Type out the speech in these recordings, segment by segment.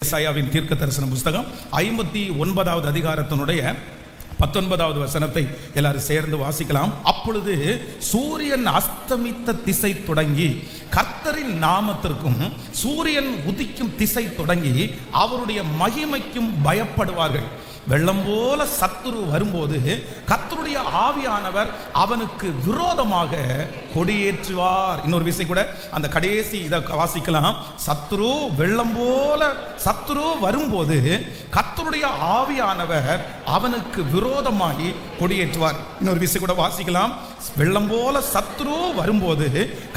ஏசாயாவின் தீர்க்க தரிசன புஸ்தகம் 59வது அதிகாரத்தினுடைய 19வது வசனத்தை எல்லாரும் சேர்ந்து வாசிக்கலாம். அப்பொழுது சூரியன் அஸ்தமித்த திசை தொடங்கி கர்த்தரின் நாமத்திற்கும் சூரியன் உதிக்கும் திசை தொடங்கி அவருடைய மகிமைக்கும் பயப்படுவார்கள். வெள்ளம் போல சத்துரு வரும்போது கர்த்தருடைய ஆவியானவர் அவனுக்கு விரோதமாக கொடியேற்றுவார். இன்னொரு விஷயம் கூட அந்த கடைசி இதை வாசிக்கலாம். சத்துரு வெள்ளம் போல சத்துரு வரும்போது கர்த்தருடைய ஆவியானவர் அவனுக்கு விரோதமாகி கொடியேற்றுவார். இன்னொரு விஷயம் கூட வாசிக்கலாம். வெள்ளம் போல சத்துரு வரும்போது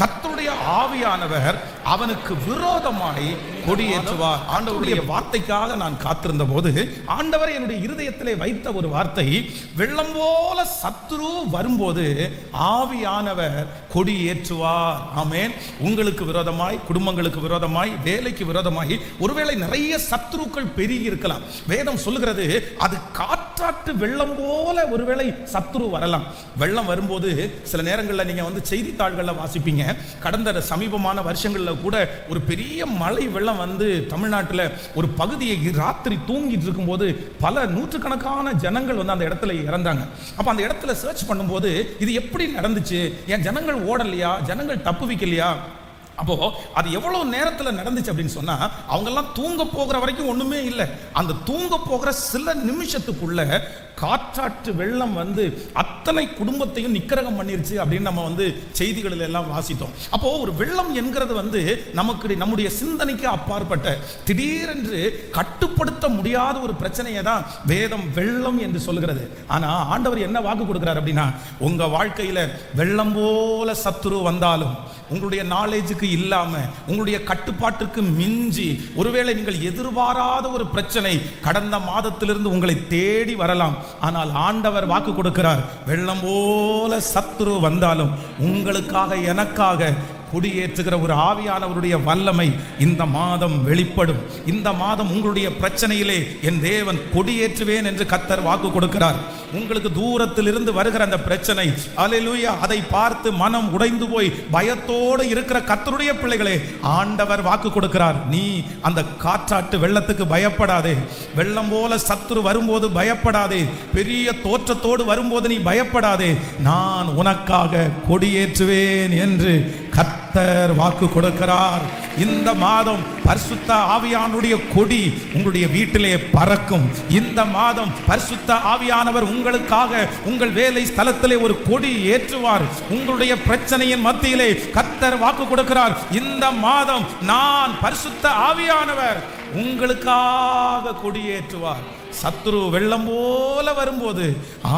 கர்த்தருடைய ஆவியானவர் அவனுக்கு விரோதமாய் கொடியேற்றுவார். ஆண்டவருடைய வார்த்தைக்காக நான் காத்திருந்த போது ஆண்டவர் என்னுடைய இருதயத்திலே வைத்த ஒரு வார்த்தை, வெள்ளம் போல சத்துரு வரும்போது ஆவியானவர் கொடியேற்றுவார். ஆமென். உங்களுக்கு விரோதமாய், குடும்பங்களுக்கு விரோதமாய், வேலைக்கு விரோதமாய் ஒருவேளை நிறைய சத்துருக்கள் பெருகி இருக்கலாம். வேதம் சொல்லுகிறது அது காற்றாட்டு வெள்ளம் போல ஒருவேளை சத்துரு வரலாம். வெள்ளம் வரும்போது சில நேரங்களில் நீங்க செய்தித்தாள்களில் வாசிப்பீங்க. கடந்த சமீபமான வருஷங்களில் கூட ஒரு பெரிய மழை வெள்ளம் தமிழ்நாட்டில் ஒரு பகுதியை ராத்திரி தூங்கிட்டு இருக்கும்போது பல நூற்றுக்கணக்கான ஜனங்கள் அந்த இடத்துல இறந்தாங்க. அப்ப அந்த இடத்துல சர்ச் பண்ணும்போது இது எப்படி நடந்துச்சு, ஏன் ஜனங்கள் ஓடலையா, ஜனங்கள் தப்புவிக்கலையா, அப்போ அது எவ்வளவு நேரத்தில் நடந்துச்சு அப்படின்னு சொன்னா அவங்கெல்லாம் தூங்க போகிற வரைக்கும் ஒண்ணுமே இல்லை. அந்த தூங்க போகிற சில நிமிஷத்துக்குள்ள காற்றாற்று வெள்ளம் அத்தனை குடும்பத்தையும் நிக்கரகம் பண்ணிருச்சு அப்படின்னு நம்ம செய்திகளில் எல்லாம் வாசித்தோம். அப்போ ஒரு வெள்ளம் என்கிறது நமக்கு நம்முடைய சிந்தனைக்கு அப்பாற்பட்ட திடீரென்று கட்டுப்படுத்த முடியாத ஒரு பிரச்சனையை தான் வேதம் வெள்ளம் என்று சொல்கிறது. ஆனா ஆண்டவர் என்ன வாக்கு கொடுக்கிறார் அப்படின்னா, உங்க வாழ்க்கையில வெள்ளம் போல சத்துரு வந்தாலும் உங்களுடைய நாலேஜுக்கு இல்லாம, உங்களுடைய கட்டுப்பாட்டுக்கு மிஞ்சி ஒருவேளை நீங்கள் எதிர்பாராத ஒரு பிரச்சனை கடந்த மாதத்திலிருந்து உங்களை தேடி வரலாம். ஆனால் ஆண்டவர் வாக்கு கொடுக்கிறார், வெள்ளம் போல சத்துரு வந்தாலும் உங்களுக்காக எனக்காக கொடியேற்றுகிற ஒரு ஆவியானவருடைய வல்லமை இந்த மாதம் வெளிப்படும். இந்த மாதம் உங்களுடைய பிரச்சனையிலே என் தேவன் கொடியேற்றுவேன் என்று கர்த்தர் வாக்கு கொடுக்கிறார். உங்களுக்கு தூரத்தில் இருந்து வருகிற அந்த பிரச்சனை, அல்லேலூயா, அதை பார்த்து மனம் உடைந்து போய் பயத்தோடு இருக்கிற கர்த்தருடைய பிள்ளைகளே, ஆண்டவர் வாக்கு கொடுக்கிறார், நீ அந்த காற்றாட்டு வெள்ளத்துக்கு பயப்படாதே. வெள்ளம் போல சத்துரு வரும்போது பயப்படாதே. பெரிய தோற்றத்தோடு வரும்போது நீ பயப்படாதே. நான் உனக்காக கொடியேற்றுவேன் என்று கர்த்தர் வாக்கு கொடுக்கிறார். இந்த மாதம் பரிசுத்த ஆவியானுடைய கொடி உங்களுடைய வீட்டிலே பறக்கும். இந்த மாதம் பரிசுத்த ஆவியானவர் உங்களுக்காக உங்கள் வேலை ஸ்தலத்திலே ஒரு கொடி ஏற்றுவார். உங்களுடைய பிரச்சனையின் மத்தியிலே கர்த்தர் வாக்கு கொடுக்கிறார், இந்த மாதம் நான் பரிசுத்த ஆவியானவர் உங்களுக்காக கொடியேற்றுவார். சத்துரு வெள்ளம் போல வரும்போது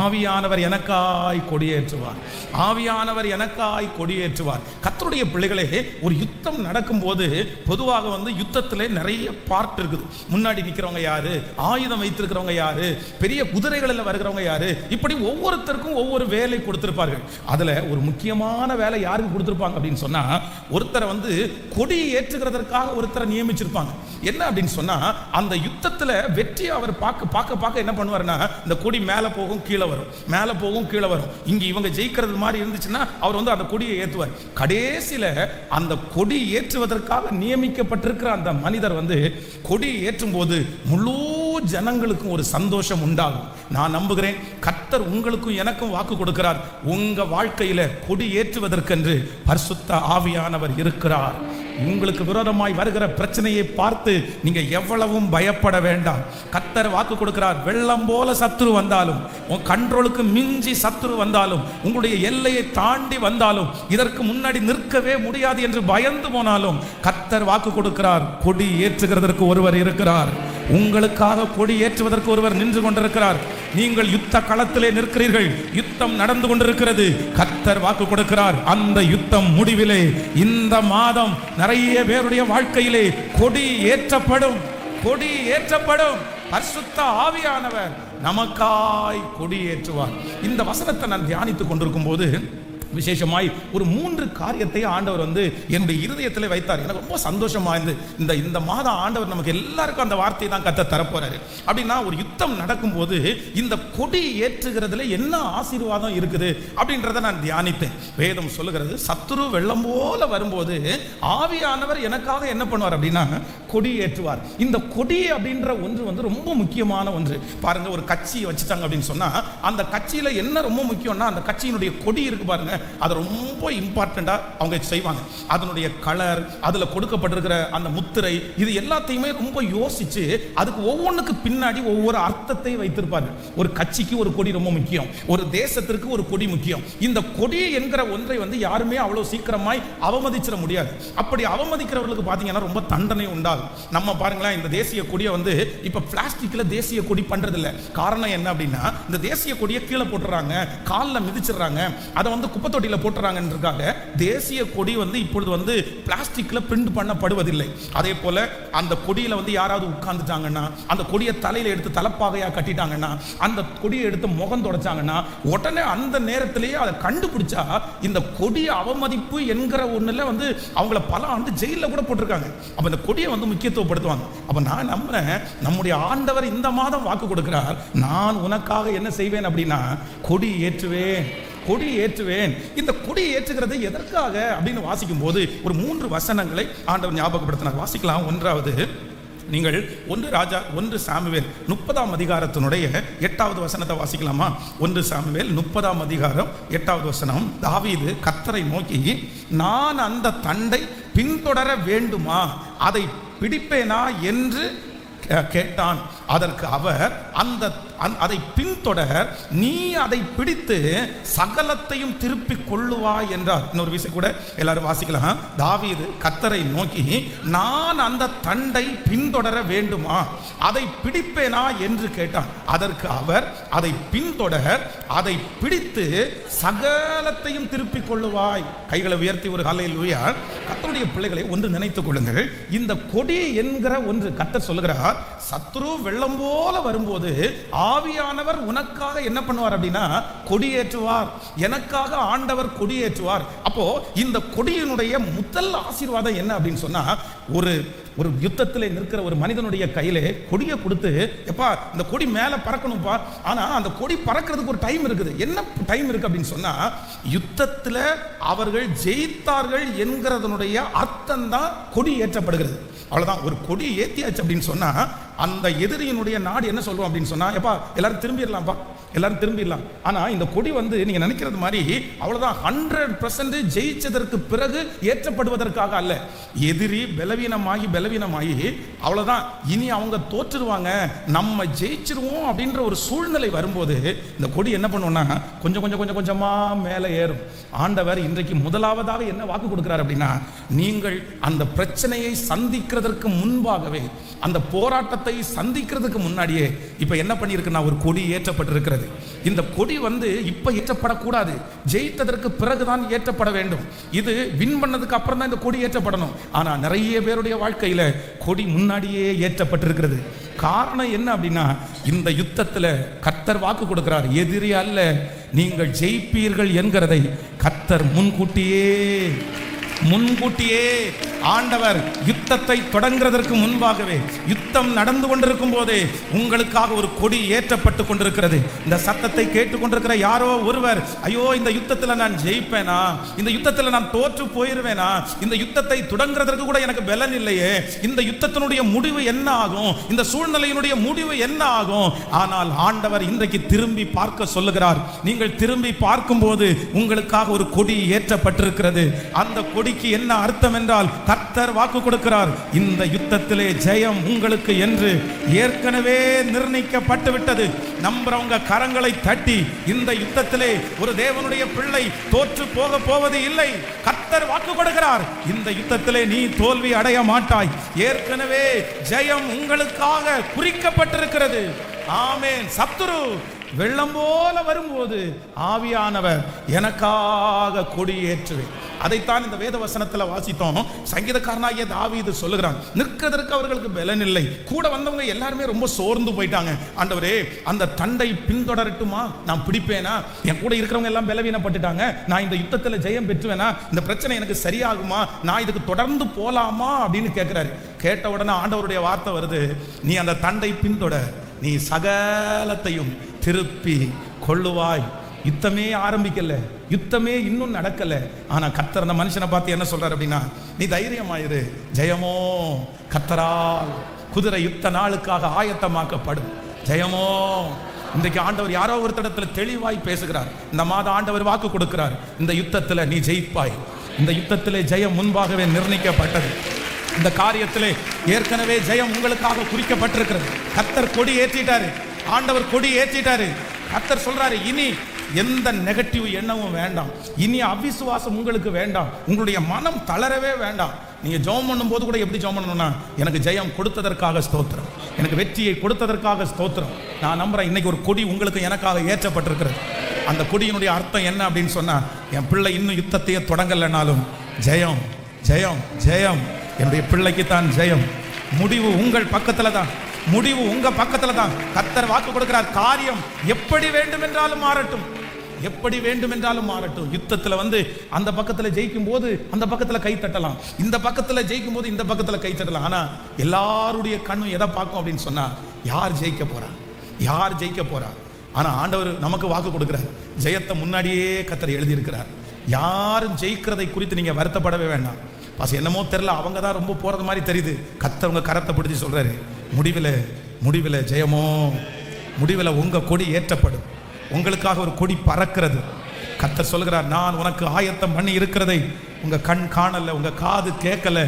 ஆவியானவர் எனக்காய் கொடியேற்றுவார். ஆவியானவர் எனக்காய் கொடியேற்றுவார். கர்த்தருடைய பிள்ளைகளே, ஒரு யுத்தம் நடக்கும் போது பொதுவாக யுத்தத்திலே நிறைய பார்ட் இருக்குது. முன்னாடி நிற்கிறவங்க யாரு, ஆயுதம் வைத்திருக்கிறவங்க யாரு, பெரிய குதிரைகளில் வருகிறவங்க யாரு, இப்படி ஒவ்வொருத்தருக்கும் ஒவ்வொரு வேலை கொடுத்திருப்பார்கள். அதுல ஒரு முக்கியமான வேலை யாருக்கு கொடுத்திருப்பாங்க அப்படின்னு சொன்னா, ஒருத்தரை கொடி ஏற்றுகிறதற்காக ஒருத்தரை நியமிச்சிருப்பாங்க. என்ன அப்படின்னு சொன்னா, அந்த யுத்தத்துல வெற்றி அவர் பார்க்க என்ன பண்ணுவாருன்னா, இந்த கொடி மேல போகும் கீழே வரும், மேல போகும் கீழே வரும். இங்க இவங்க ஜெயிக்கிறது மாதிரி இருந்துச்சுன்னா அவர் அந்த கொடியை ஏற்றுவார். கடைசியில அந்த கொடி ஏற்றுவதற்காக நியமிக்கப்பட்டிருக்கிற அந்த மனிதர் கொடி ஏற்றும் போது முழு ஜனங்களுக்கும் ஒரு சந்தோஷம் உண்டாகும். நான் நம்புகிறேன் கர்த்தர் உங்களுக்கும் எனக்கும் வாக்கு கொடுக்கிறார், உங்க வாழ்க்கையில கொடி ஏற்றுவதற்கென்று பரிசுத்த ஆவியானவர் இருக்கிறார். உங்களுக்கு விரோதமாய் வருகிற பிரச்சனையை பார்த்து நீங்க எவ்வளவும் பயப்பட வேண்டாம். கர்த்தர் வாக்கு கொடுக்கிறார், வெள்ளம் போல சத்துரு வந்தாலும், உன் கண்ட்ரோலுக்கு மிஞ்சி சத்துரு வந்தாலும், உங்களுடைய எல்லையை தாண்டி வந்தாலும், இதற்கு முன்னாடி நிற்கவே முடியாது என்று பயந்து போனாலும் கர்த்தர் வாக்கு கொடுக்கிறார், கொடி ஏற்றுகிறதற்கு ஒருவர் இருக்கிறார். உங்களுக்காக கொடி ஏற்றுவதற்கு ஒருவர் நின்று கொண்டிருக்கிறார். நீங்கள் யுத்த களத்திலே நிற்கிறீர்கள், யுத்தம் நடந்து கொண்டிருக்கிறது. கர்த்தர் வாக்கு கொடுக்கிறார், அந்த யுத்தம் முடிவிலே இந்த மாதம் நிறைய பேருடைய வாழ்க்கையிலே கொடி ஏற்றப்படும். கொடி ஏற்றப்படும். பரிசுத்த ஆவியானவர் நமக்காய் கொடி ஏற்றுவார். இந்த வசனத்தை நான் தியானித்துக் கொண்டிருக்கும் போது விசேஷமாய் ஒரு 3 காரியத்தை ஆண்டவர் என்னுடைய இருதயத்தில் வைத்தார். எனக்கு ரொம்ப சந்தோஷமா இந்த மாதம் ஆண்டவர் நமக்கு எல்லாருக்கும் அந்த வார்த்தையை தான் கர்த்தர் தரப்போறாரு. அப்படின்னா ஒரு யுத்தம் நடக்கும்போது இந்த கொடி ஏற்றுகிறதுல என்ன ஆசீர்வாதம் இருக்குது அப்படின்றத நான் தியானித்தேன். வேதம் சொல்லுகிறது, சத்துரு வெள்ளம் போல வரும்போது ஆவியானவர் எனக்காக என்ன பண்ணுவார் அப்படின்னா கொடி ஏற்றுவார். இந்த கொடி அப்படின்ற ஒன்று வந்து ரொம்ப முக்கியமான ஒன்று. பாருங்க, ஒரு கட்சியை வச்சுட்டாங்க அப்படின்னு சொன்னா அந்த கட்சியில என்ன ரொம்ப முக்கியம்னா அந்த கட்சியினுடைய கொடி இருக்கு பாருங்க, அது ரொம்ப இம்பார்ட்டண்டா அவங்க செய்வாங்க. அதனுடைய கலர், அதுல கொடுக்கப்பட்டிருக்கிற அந்த முத்திரை, இது எல்லாத்தையுமே ரொம்ப யோசிச்சு அதுக்கு ஒவ்வொன்றுக்கு பின்னாடி ஒவ்வொரு அர்த்தத்தை வைத்திருப்பாங்க. ஒரு கட்சிக்கு ஒரு கொடி ரொம்ப முக்கியம், ஒரு தேசத்திற்கு ஒரு கொடி முக்கியம். இந்த கொடி என்கிற ஒன்றை வந்து யாருமே அவ்வளவு சீக்கிரமாய் அவமதிச்சிட முடியாது. அப்படி அவமதிக்கிறவர்களுக்கு பாத்தீங்கன்னா ரொம்ப தண்டனை உண்டாகும். நம்ம பாருங்களேன், இந்த தேசிய கொடியை வந்து இப்ப பிளாஸ்டிக்ல தேசிய கொடி பண்றது இல்ல. காரணம் என்ன அப்படின்னா, இந்த தேசிய கொடியை கீழே போட்டுறாங்க, காலில் மிதிச்சிடறாங்க, அதை வந்து குப்பை தொட்டியில போட்டுறாங்கன்றதுக்காக தேசிய கொடி வந்து இப்பொழுது வந்து பிளாஸ்டிக்ல பிரிண்ட் பண்ணப்படுவதில்லை. அதே போல அந்த கொடியில வந்து யாராவது உட்கார்ந்துட்டாங்கன்னா, அந்த கொடியை தலையில எடுத்து தலப்பாகையா கட்டிட்டாங்கன்னா, அந்த கொடியை எடுத்து முகம் தொடச்சாங்கன்னா, உடனே அந்த நேரத்திலேயே அதை கண்டுபிடிச்சா இந்த கொடி அவமதிப்பு என்கிற ஒண்ணுல வந்து அவங்கள பல ஆண்டு ஜெயில கூட போட்டிருக்காங்க. அப்ப இந்த கொடியை வந்து முக்கியத்துவப்படுத்துவாங்க. அப்ப நான் நம்புறேன், நம்முடைய ஆண்டவர் இந்த மாதம் வாக்கு கொடுக்கிறார், நான் உனக்காக என்ன செய்வேன் அப்படின்னா கொடி ஏற்றுவேன், கொடி ஏற்றுவேன். இந்த கொடி ஏற்றுகிறது எதற்காக அப்படின்னு வாசிக்கும் போது ஒரு 3 வசனங்களை ஆண்டவர் ஞாபகப்படுத்தினார். வாசிக்கலாம். ஒன்றாவது, நீங்கள் 1 சாமுவேல் 30ஆம் அதிகாரத்தினுடைய 8வது வசனத்தை வாசிக்கலாமா? 1 சாமுவேல் 30ஆம் அதிகாரம் 8வது வசனம். தாவீது கர்த்தரை நோக்கி, நான் அந்த தண்டை பின்தொடர வேண்டுமா, அதை பிடிப்பேனா என்று கேட்டான். அதற்கு அவர், அதை பின்தொடர், நீ அதை பிடித்து சகலத்தையும் திருப்பி கொள்ளுவாய் என்றார். இன்னொரு விஷயம் கூட எல்லாரும் வாசிக்கலாம். தாவீது கர்த்தரை நோக்கி, நான் அந்த தண்டை பின்தொடர வேண்டுமா, அதை பிடிப்பேனா என்று கேட்டான். அதற்கு அவர், அதை பின்தொடர், அதை பிடித்து சகலத்தையும் திருப்பி கொள்ளுவாய். கைகளை உயர்த்தி ஒரு ஹல்லேலூயா. கர்த்தருடைய பிள்ளைகளை ஒன்று நினைத்துக் கொள்ளுங்கள். இந்த கொடி என்கிற ஒன்று கர்த்தர் சொல்லுகிறார், சத்துரு வெள்ளம் போல வரும்போது ஆவியானவர் உனக்காக என்ன பண்ணுவார் அப்படின்னா கொடியேற்றுவார். எனக்காக ஆண்டவர் கொடியேற்றுவார். அப்போ இந்த கொடியினுடைய முதல் ஆசீர்வாதம் என்ன அப்படின்னு சொன்னா, ஒரு யுத்தத்தில் நிற்கிற ஒரு மனிதனுடைய கையிலே கொடியை கொடுத்து, எப்பா இந்த கொடி மேலே பறக்கணும்ப்பா, ஆனால் அந்த கொடி பறக்கிறதுக்கு ஒரு டைம் இருக்குது. என்ன டைம் இருக்கு அப்படின்னு சொன்னா, யுத்தத்தில் அவர்கள் ஜெயித்தார்கள் என்கிறதனுடைய அர்த்தம் தான் கொடி ஏற்றப்படுகிறது. அவ்வளோதான். ஒரு கொடி ஏற்றியாச்சு அப்படின்னு சொன்னா அந்த எதிரியினுடைய நாடு என்ன சொல்லுவோம் அப்படின்னு சொன்னா, எப்பா எல்லாரும் திரும்பிடலாம்ப்பா, எல்லாரும் திரும்பிடலாம். ஆனால் இந்த கொடி வந்து நீங்க நினைக்கிறது மாதிரி அவ்வளோதான் 100% ஜெயிச்சதற்கு பிறகு ஏற்றப்படுவதற்காக அல்ல. எதிரி பலவீனமாகி அவ்வளோதான், இனி அவங்க தோற்றுருவாங்க, நம்ம ஜெயிச்சிருவோம் அப்படின்ற ஒரு சூழ்நிலை வரும்போது இந்த கொடி என்ன பண்ணுவோம்னா கொஞ்சம் கொஞ்சமா மேலே ஏறும். ஆண்டவர் இன்றைக்கு முதலாவதாக என்ன வாக்கு கொடுக்கிறார் அப்படின்னா, நீங்கள் அந்த பிரச்சனையை சந்திக்கிறதற்கு முன்பாகவே, அந்த போராட்டத்தை சந்திக்கிறதுக்கு முன்னாடியே இப்ப என்ன பண்ணியிருக்குன்னா ஒரு கொடி ஏற்றப்பட்டிருக்கிறது. இந்த கொடி வந்து இப்ப ஏற்றப்படக்கூடாது, ஜெயித்ததற்கு பிறகுதான் ஏற்றப்பட வேண்டும். இது வின் பண்ணதுக்கு அப்புறம் தான் இந்த கொடி ஏற்றப்படணும். ஆனா நிறைய பேருடைய வாழ்க்கையில கொடி முன்னாடியே ஏற்றப்பட்டிருக்கிறது. காரணம் என்ன அப்படின்னா, இந்த யுத்தத்தில் கர்த்தர் வாக்கு கொடுக்கிறார், எதிரி அல்ல, நீங்கள் ஜெயிப்பீர்கள் என்கிறதை கர்த்தர் முன்கூட்டியே ஆண்டவர் யுத்தத்தை தொடங்குறதற்கு முன்பாகவே, யுத்தம் நடந்து கொண்டிருக்கும் போதே உங்களுக்காக ஒரு கொடி ஏற்றப்பட்டு கொண்டிருக்கிறது. இந்த சத்தத்தை கேட்டுக்கொண்டிருக்கிற யாரோ ஒருவர், ஐயோ இந்த யுத்தத்தில் நான் ஜெயிப்பேனா, இந்த யுத்தத்தில் நான் தோற்று போயிருவேனா, இந்த யுத்தத்தை தொடங்குறதற்கு கூட எனக்கு பலன் இல்லையே, இந்த யுத்தத்தினுடைய முடிவு என்ன ஆகும், இந்த சூழ்நிலையினுடைய முடிவு என்ன ஆகும். ஆனால் ஆண்டவர் இன்றைக்கு திரும்பி பார்க்க சொல்லுகிறார். நீங்கள் திரும்பி பார்க்கும்போது உங்களுக்காக ஒரு கொடி ஏற்றப்பட்டிருக்கிறது. அந்த கொடிக்கு என்ன அர்த்தம் என்றால், கர்த்தர் வாக்கு கொடுக்கிறார், இந்த யுத்தத்திலே ஜெயம் உங்களுக்கு என்று ஏற்கனவே நிர்ணயிக்கப்பட்டு விட்டது. நம்புறவங்க கரங்களை தட்டி, இந்த யுத்தத்திலே ஒரு தேவனுடைய பிள்ளை தோற்று போக போவது இல்லை. கர்த்தர் வாக்கு கொடுக்கிறார், இந்த யுத்தத்திலே நீ தோல்வி அடைய மாட்டாய், ஏற்கனவே ஜெயம் உங்களுக்காக குறிக்கப்பட்டிருக்கிறது. ஆமென். சத்துரு வெள்ளம் போல வரும்போது ஆவியானவர் எனக்காக கொடியேற்றுவேன். அதைத்தான் இந்த வேத வசனத்தில் வாசித்தோம். சங்கீதக்காரனாகிய தாவீது சொல்லுகிறான், நிற்கிறதற்கு அவர்களுக்கு பலன் இல்லை. கூட வந்தவங்க எல்லாருமே ரொம்ப சோர்ந்து போயிட்டாங்க. ஆண்டவரே அந்த தண்டை பின்தொடரட்டுமா, நான் பிடிப்பேனா, என் கூட இருக்கிறவங்க எல்லாம் பலவீனப்பட்டுட்டாங்க, நான் இந்த யுத்தத்தில் ஜெயம் பெற்றுவேனா, இந்த பிரச்சனை எனக்கு சரியாகுமா, நான் இதுக்கு தொடர்ந்து போலாமா அப்படின்னு கேட்கிறாரு. கேட்ட உடனே ஆண்டவருடைய வார்த்தை வருது, நீ அந்த தண்டை பின்தொடர், நீ சகலத்தையும் திருப்பி கொள்ளுவாய். யுத்தமே ஆரம்பிக்கல, யுத்தமே இன்னும் நடக்கல. ஆனா கர்த்தர் அந்த மனுஷனை பார்த்து என்ன சொல்றாரு அப்படின்னா, நீ தைரியமாயிரு, ஜெயமோ கர்த்தரால். குதிரை யுத்த நாளுக்காக ஆயத்தமாக்கப்படும். ஜெயமோ. இன்றைக்கு ஆண்டவர் யாரோ ஒரு இடத்துல தெளிவாய் பேசுகிறார். இந்த மாதம் ஆண்டவர் வாக்கு கொடுக்கிறார், இந்த யுத்தத்தில் நீ ஜெயிப்பாய். இந்த யுத்தத்திலே ஜெயம் முன்பாகவே நிர்ணயிக்கப்பட்டது. இந்த காரியத்திலே ஏற்கனவே ஜெயம் உங்களுக்காக குறிக்கப்பட்டிருக்கிறது. கர்த்தர் கொடி ஏற்றிட்டாரு, ஆண்டவர் கொடி ஏற்றிட்டாரு. கர்த்தர் சொல்றாரு, இனி எந்த நெகட்டிவ் எண்ணமும் வேண்டாம், இனி அவிசுவாசம் உங்களுக்கு வேண்டாம், உங்களுடைய மனம் தளரவே வேண்டாம். நீங்க ஜெபம் பண்ணும் போது கூட எப்படி ஜெபம் பண்ணணும்னா, எனக்கு ஜெயம் கொடுத்ததற்காக ஸ்தோத்திரம், எனக்கு வெற்றியை கொடுத்ததற்காக ஸ்தோத்திரம். நான் நம்புறேன் இன்னைக்கு ஒரு கொடி உங்களுக்கு எனக்காக ஏற்றப்பட்டிருக்கிறது. அந்த கொடியினுடைய அர்த்தம் என்ன அப்படின்னு சொன்னா, என் பிள்ளை இன்னும் யுத்தத்தையே தொடங்கலைனாலும் ஜெயம் ஜெயம் ஜெயம், என்னுடைய பிள்ளைக்கு தான் ஜெயம். முடிவு உங்கள் பக்கத்துல தான், முடிவு உங்க பக்கத்துல தான். கர்த்தர் வாக்கு கொடுக்கிறார், காரியம் எப்படி வேண்டும் என்றாலும் மாறட்டும், எப்படி வேண்டும் என்றாலும் மாறட்டும். யுத்தத்துல அந்த பக்கத்துல ஜெயிக்கும் போது அந்த பக்கத்துல கை தட்டலாம், இந்த பக்கத்துல ஜெயிக்கும் போது இந்த பக்கத்துல கை தட்டலாம். ஆனா எல்லாருடைய கண்ணும் எதை பார்க்கும் அப்படின்னு சொன்னா, யார் ஜெயிக்க போறா, யார் ஜெயிக்க போறா. ஆனா ஆண்டவர் நமக்கு வாக்கு கொடுக்கிறார், ஜெயத்தை முன்னாடியே கர்த்தர் எழுதி இருக்கிறார். யாரும் ஜெயிக்கிறதை குறித்து நீங்க வருத்தப்படவே வேண்டாம். என்னமோ தெரியல, அவங்க தான் ரொம்ப போறது மாதிரி தெரியுது. கர்த்தர் உங்க கரத்தை பிடிச்சி சொல்றாரு, முடிவில் ஜெயமோ, முடிவில் உங்க கொடி ஏற்றப்படும், உங்களுக்காக ஒரு கொடி பறக்கிறது. கர்த்தர் சொல்கிறார், நான் உனக்கு ஆயத்தம் பண்ணி இருக்கிறதை உங்க கண் காணல, உங்க காது கேட்கல.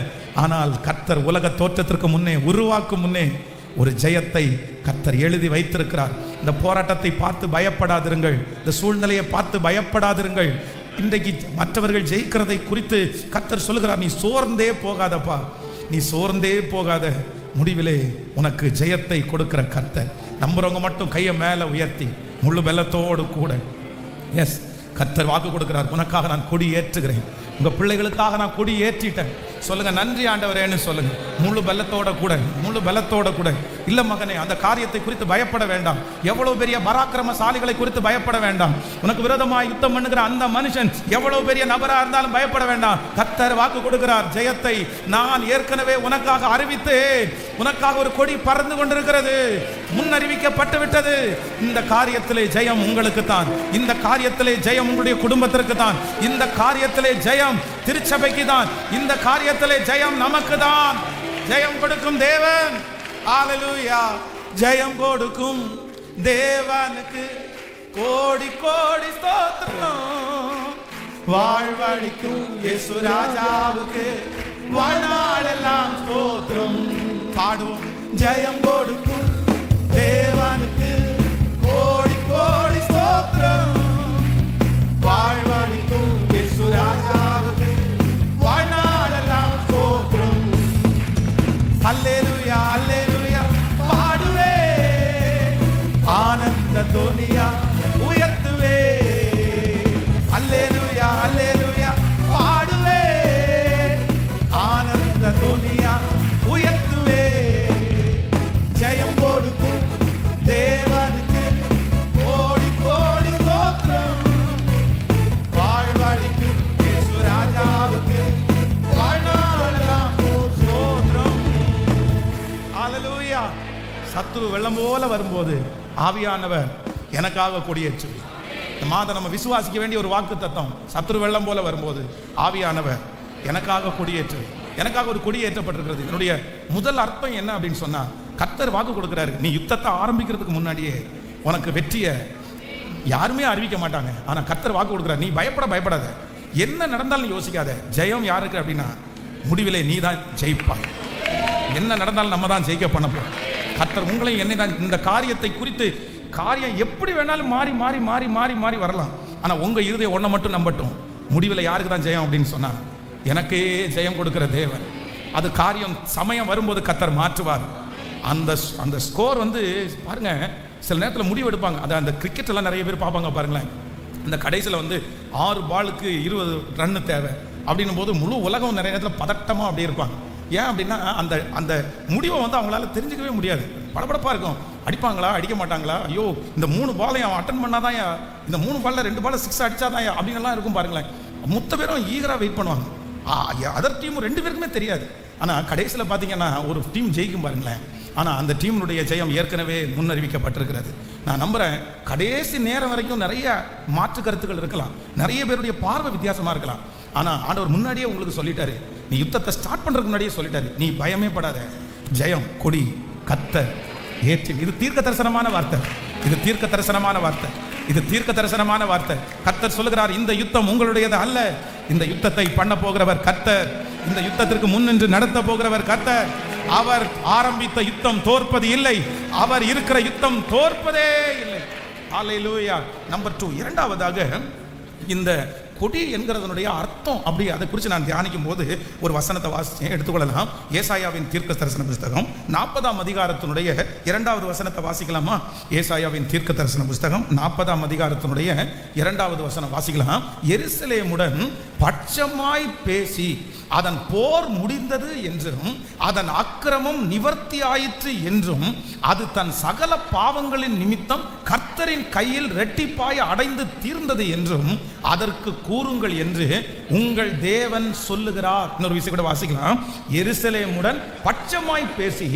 ஆனால் கர்த்தர் உலக தோற்றத்திற்கு முன்னே, உருவாக்கும் முன்னே ஒரு ஜெயத்தை கர்த்தர் எழுதி வைத்திருக்கிறார். இந்த போராட்டத்தை பார்த்து பயப்படாதிருங்கள், இந்த சூழ்நிலையை பார்த்து பயப்படாதிருங்கள். இன்றைக்கு மற்றவர்கள் ஜெயிக்கிறதை குறித்து கர்த்தர் சொல்கிறார், நீ சோர்ந்தே போகாதப்பா, நீ சோர்ந்தே போகாத, முடிவிலே உனக்கு ஜெயத்தை கொடுக்கிற கர்த்தர். நம்புறவங்க மட்டும் கையை மேலே உயர்த்தி முழு பலத்தோடு கூட, எஸ், கர்த்தர் வாக்கு கொடுக்கிறார், உனக்காக நான் கொடி ஏற்றுகிறேன், உங்க பிள்ளைகளுக்காக நான் கொடி ஏற்றிட்டேன். சொல்லுங்க, நன்றி ஆண்டவரேன்னு சொல்லுங்க, முழு பலத்தோட கூட, முழு பலத்தோட கூட. இல்ல மகனே, அந்த காரியத்தை குறித்து பயப்பட வேண்டாம், எவ்வளவு பெரிய பராக்கிரமசாலிகளை குறித்து பயப்பட வேண்டாம், உனக்கு விரோதமாக யுத்தம் பண்ணுகிற அந்த மனுஷன் எவ்வளவு பெரிய நபரா இருந்தாலும் பயப்பட வேண்டாம். கர்த்தர் வாக்கு கொடுக்கிறார், ஜெயத்தை நான் ஏற்கனவே உனக்காக அறிவித்தேன், உனக்காக ஒரு கொடி பறந்து கொண்டிருக்கிறது, முன்னறிவிக்கப்பட்டு விட்டது. இந்த காரியத்திலே ஜெயம் உங்களுக்கு தான், இந்த காரியத்திலே ஜெயம் உங்களுடைய குடும்பத்திற்கு தான், இந்த காரியத்திலே ஜெயம் திருச்சபைக்கு தான், இந்த காரியத்திலே ஜெயம் நமக்கு தான். ஜெயம் கொடுக்கும் தேவன், ஹalleluya, ஜெயம் கொடுக்கும் தேவனுக்கு கோடி கோடி ஸ்தோத்திரம். வாழ்வழிக்கும் இயேசு ராஜாவுக்கு வாழ்நாளெல்லாம் ஸ்தோத்திரம். பாடுவோம், ஜெயம் கொடுக்கும் தேவனுக்கு கோடி கோடி ஸ்தோத்திரம். வாழ்வழிக்கும் இயேசு ராஜாவுக்கு வாழ்நாளெல்லாம் ஸ்தோத்திரம். அல்லேலூயா அல்லேலூயா பாடுவே, ஆனந்த துனியா உயர்த்துவே. அல்லேலூயா அல்லேலூயா பாடுவே, ஆனந்த துனியா உயர்த்துவே. ஜெயம் கொடுக்கும் தேவனுக்கு கோடி கோடி ஸ்தோத்திரம். வாழ்வழிக்கும் இயேசு ராஜாவுக்கு வாழ்நாளெல்லாம் ஸ்தோத்திரம். ஹalleluya. சத்துரு வெள்ளம் போல வரும்போது ஆவியானவர் எனக்காக கொடியேற்று. இந்த மாதம் நம்ம விசுவாசிக்க வேண்டிய ஒரு வாக்கு தத்தம், சத்துரு வெள்ளம் போல வரும்போது ஆவியானவர் எனக்காக கொடியேற்று, எனக்காக ஒரு கொடி ஏற்றப்பட்டிருக்கிறது. என்னுடைய முதல் அர்த்தம் என்ன அப்படின்னு சொன்னா, கர்த்தர் வாக்கு கொடுக்கிறாரு, நீ யுத்தத்தை ஆரம்பிக்கிறதுக்கு முன்னாடியே உனக்கு வெற்றியை யாருமே அறிவிக்க மாட்டாங்க. ஆனா கர்த்தர் வாக்கு கொடுக்கிறார், நீ பயப்படாத, என்ன நடந்தாலும் யோசிக்காத. ஜெயம் யாருக்கு அப்படின்னா, முடிவிலே நீ தான் ஜெயிப்பாய். என்ன நடந்தாலும் நம்ம தான் ஜெயிக்க பண்ண போறோம். கர்த்தர் உங்களை என்னை தான். இந்த காரியத்தை குறித்து, காரியம் எப்படி வேணாலும் மாறி மாறி மாறி மாறி மாறி வரலாம். ஆனா உங்க இருதயம் ஒன்றை மட்டும் நம்பட்டும், முடிவில் யாருக்கு தான் ஜெயம் அப்படின்னு சொன்னா, எனக்கே ஜெயம் கொடுக்கிற தேவன். அது காரியம் சமயம் வரும்போது கர்த்தர் மாற்றுவார். அந்த ஸ்கோர் பாருங்க, சில நேரத்தில் முடிவு எடுப்பாங்க. அது அந்த கிரிக்கெட் எல்லாம் நிறைய பேர் பார்ப்பாங்க பாருங்களேன். இந்த கடைசியில் 6 பாலுக்கு 20 ரன்னு தேவை அப்படின்னும் போது முழு உலகம் நிறைய நேரத்தில் பதட்டமாக அப்படியே இருப்பாங்க. ஏன் அப்படின்னா அந்த முடிவை அவங்களால தெரிஞ்சுக்கவே முடியாது. படபடப்பாக இருக்கும். அடிப்பாங்களா அடிக்க மாட்டாங்களா, ஐயோ இந்த 3 பாலையும் அவன் அட்டன் பண்ணாதான், இந்த 3 பாலில் 2 பால் 6 அடிச்சாதான் அப்படின்லாம் இருக்கும் பாருங்களேன். மொத்த பேரும் ஈகராக வெயிட் பண்ணுவாங்க. அதர் டீமும் 2 பேருக்குமே தெரியாது. ஆனால் கடைசியில் பார்த்தீங்கன்னா ஒரு டீம் ஜெயிக்கும் பாருங்களேன், ஆனால் அந்த டீமுடைய ஜெயம் ஏற்கனவே முன்னறிவிக்கப்பட்டிருக்கிறது. நான் நம்புகிறேன் கடைசி நேரம் வரைக்கும் நிறைய மாற்று கருத்துக்கள் இருக்கலாம், நிறைய பேருடைய பார்வை வித்தியாசமாக இருக்கலாம். ஆனால் ஆண்டவர் முன்னாடியே உங்களுக்கு சொல்லிட்டாரு, நீ யுத்தத்தை ஸ்டார்ட் பண்ணுறதுக்கு முன்னாடியே சொல்லிட்டாரு, நீ பயமே படாத, ஜெயம் கொடி கர்த்தர் ஏற்றி. இது தீர்க்க தரிசனமான வார்த்தை, இது தீர்க்க தரிசனமான வார்த்தை, இது தீர்க்க தரிசனமான வார்த்தை. கர்த்தர் சொல்லுகிறார், இந்த யுத்தம் உங்களுடையது அல்ல, இந்த யுத்தத்தை பண்ண போகிறவர் கர்த்தர், இந்த யுத்தத்திற்கு முன்னின்று நடத்த போகிறவர் கர்த்தர். அவர் ஆரம்பித்த யுத்தம் தோற்பது இல்லை, அவர் இருக்கிற யுத்தம் தோற்பதே இல்லை. ஹல்லேலூயா. நம்பர் 2, இரண்டாவதாக இந்த கொடி என்கிறதனுடைய அர்த்தம் அப்படி அதை குறித்து நான் தியானிக்கும் போது ஒரு வசனத்தை வாசிச்சேன், எடுத்துக்கொள்ளலாம். ஏசாயாவின் தீர்க்க தரிசன புஸ்தகம் 40ஆம் அதிகாரத்தினுடைய 2வது வசனத்தை வாசிக்கலாமா? ஏசாயாவின் தீர்க்க தரிசன புஸ்தகம் 40ஆம் அதிகாரத்தினுடைய 2வது வசனம் வாசிக்கலாம். எருசலேமுடன் பட்சமாய் பேசி அதன் போர் முடிந்தது என்றும் அதன் அக்கிரமம் நிவர்த்தி ஆயிற்று என்றும் அது தன் சகல பாவங்களின் நிமித்தம் கர்த்தரின் கையில் இரட்டிப்பாய் அடைந்து தீர்ந்தது என்றும் அதற்கு கூறுங்கள் என்று உங்கள் தேவன் சொல்லுகிறார். இன்னொரு விஷயம் கூட வாசிக்கலாம். எருசலேமுடன் பட்சமாய் பேசி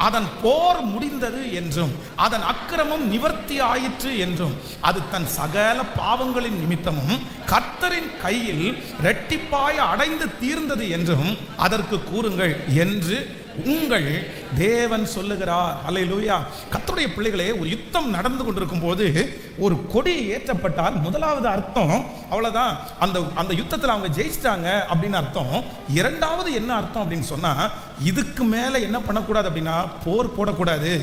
அதன் போர் முடிந்தது என்றும் அதன் அக்கிரமம் நிவர்த்தி ஆயிற்று என்றும் அது தன் சகல பாவங்களின் நிமித்தமும் கர்த்தரின் கையில் இரட்டிப்பாய் அடைந்து தீர்ந்தது என்றும் அதற்கு கூறுங்கள் என்று உங்கள் தேவன் சொல்லுகிறார். அல்லேலூயா. கர்த்தருடைய பிள்ளைகளே, ஒரு யுத்தம் நடந்து கொண்டிருக்கும் போது ஒரு கொடி ஏற்றப்பட்டால் முதலாவது அர்த்தம் அவ்வளவுதான், அந்த யுத்தத்தில் அவங்க ஜெயிச்சிட்டாங்க அப்படின்னு அர்த்தம். இரண்டாவது என்ன அர்த்தம் அப்படின்னு சொன்னா, இதுக்கு மேல என்ன பண்ணக்கூடாது அப்படின்னா போர் போடக்கூடாது.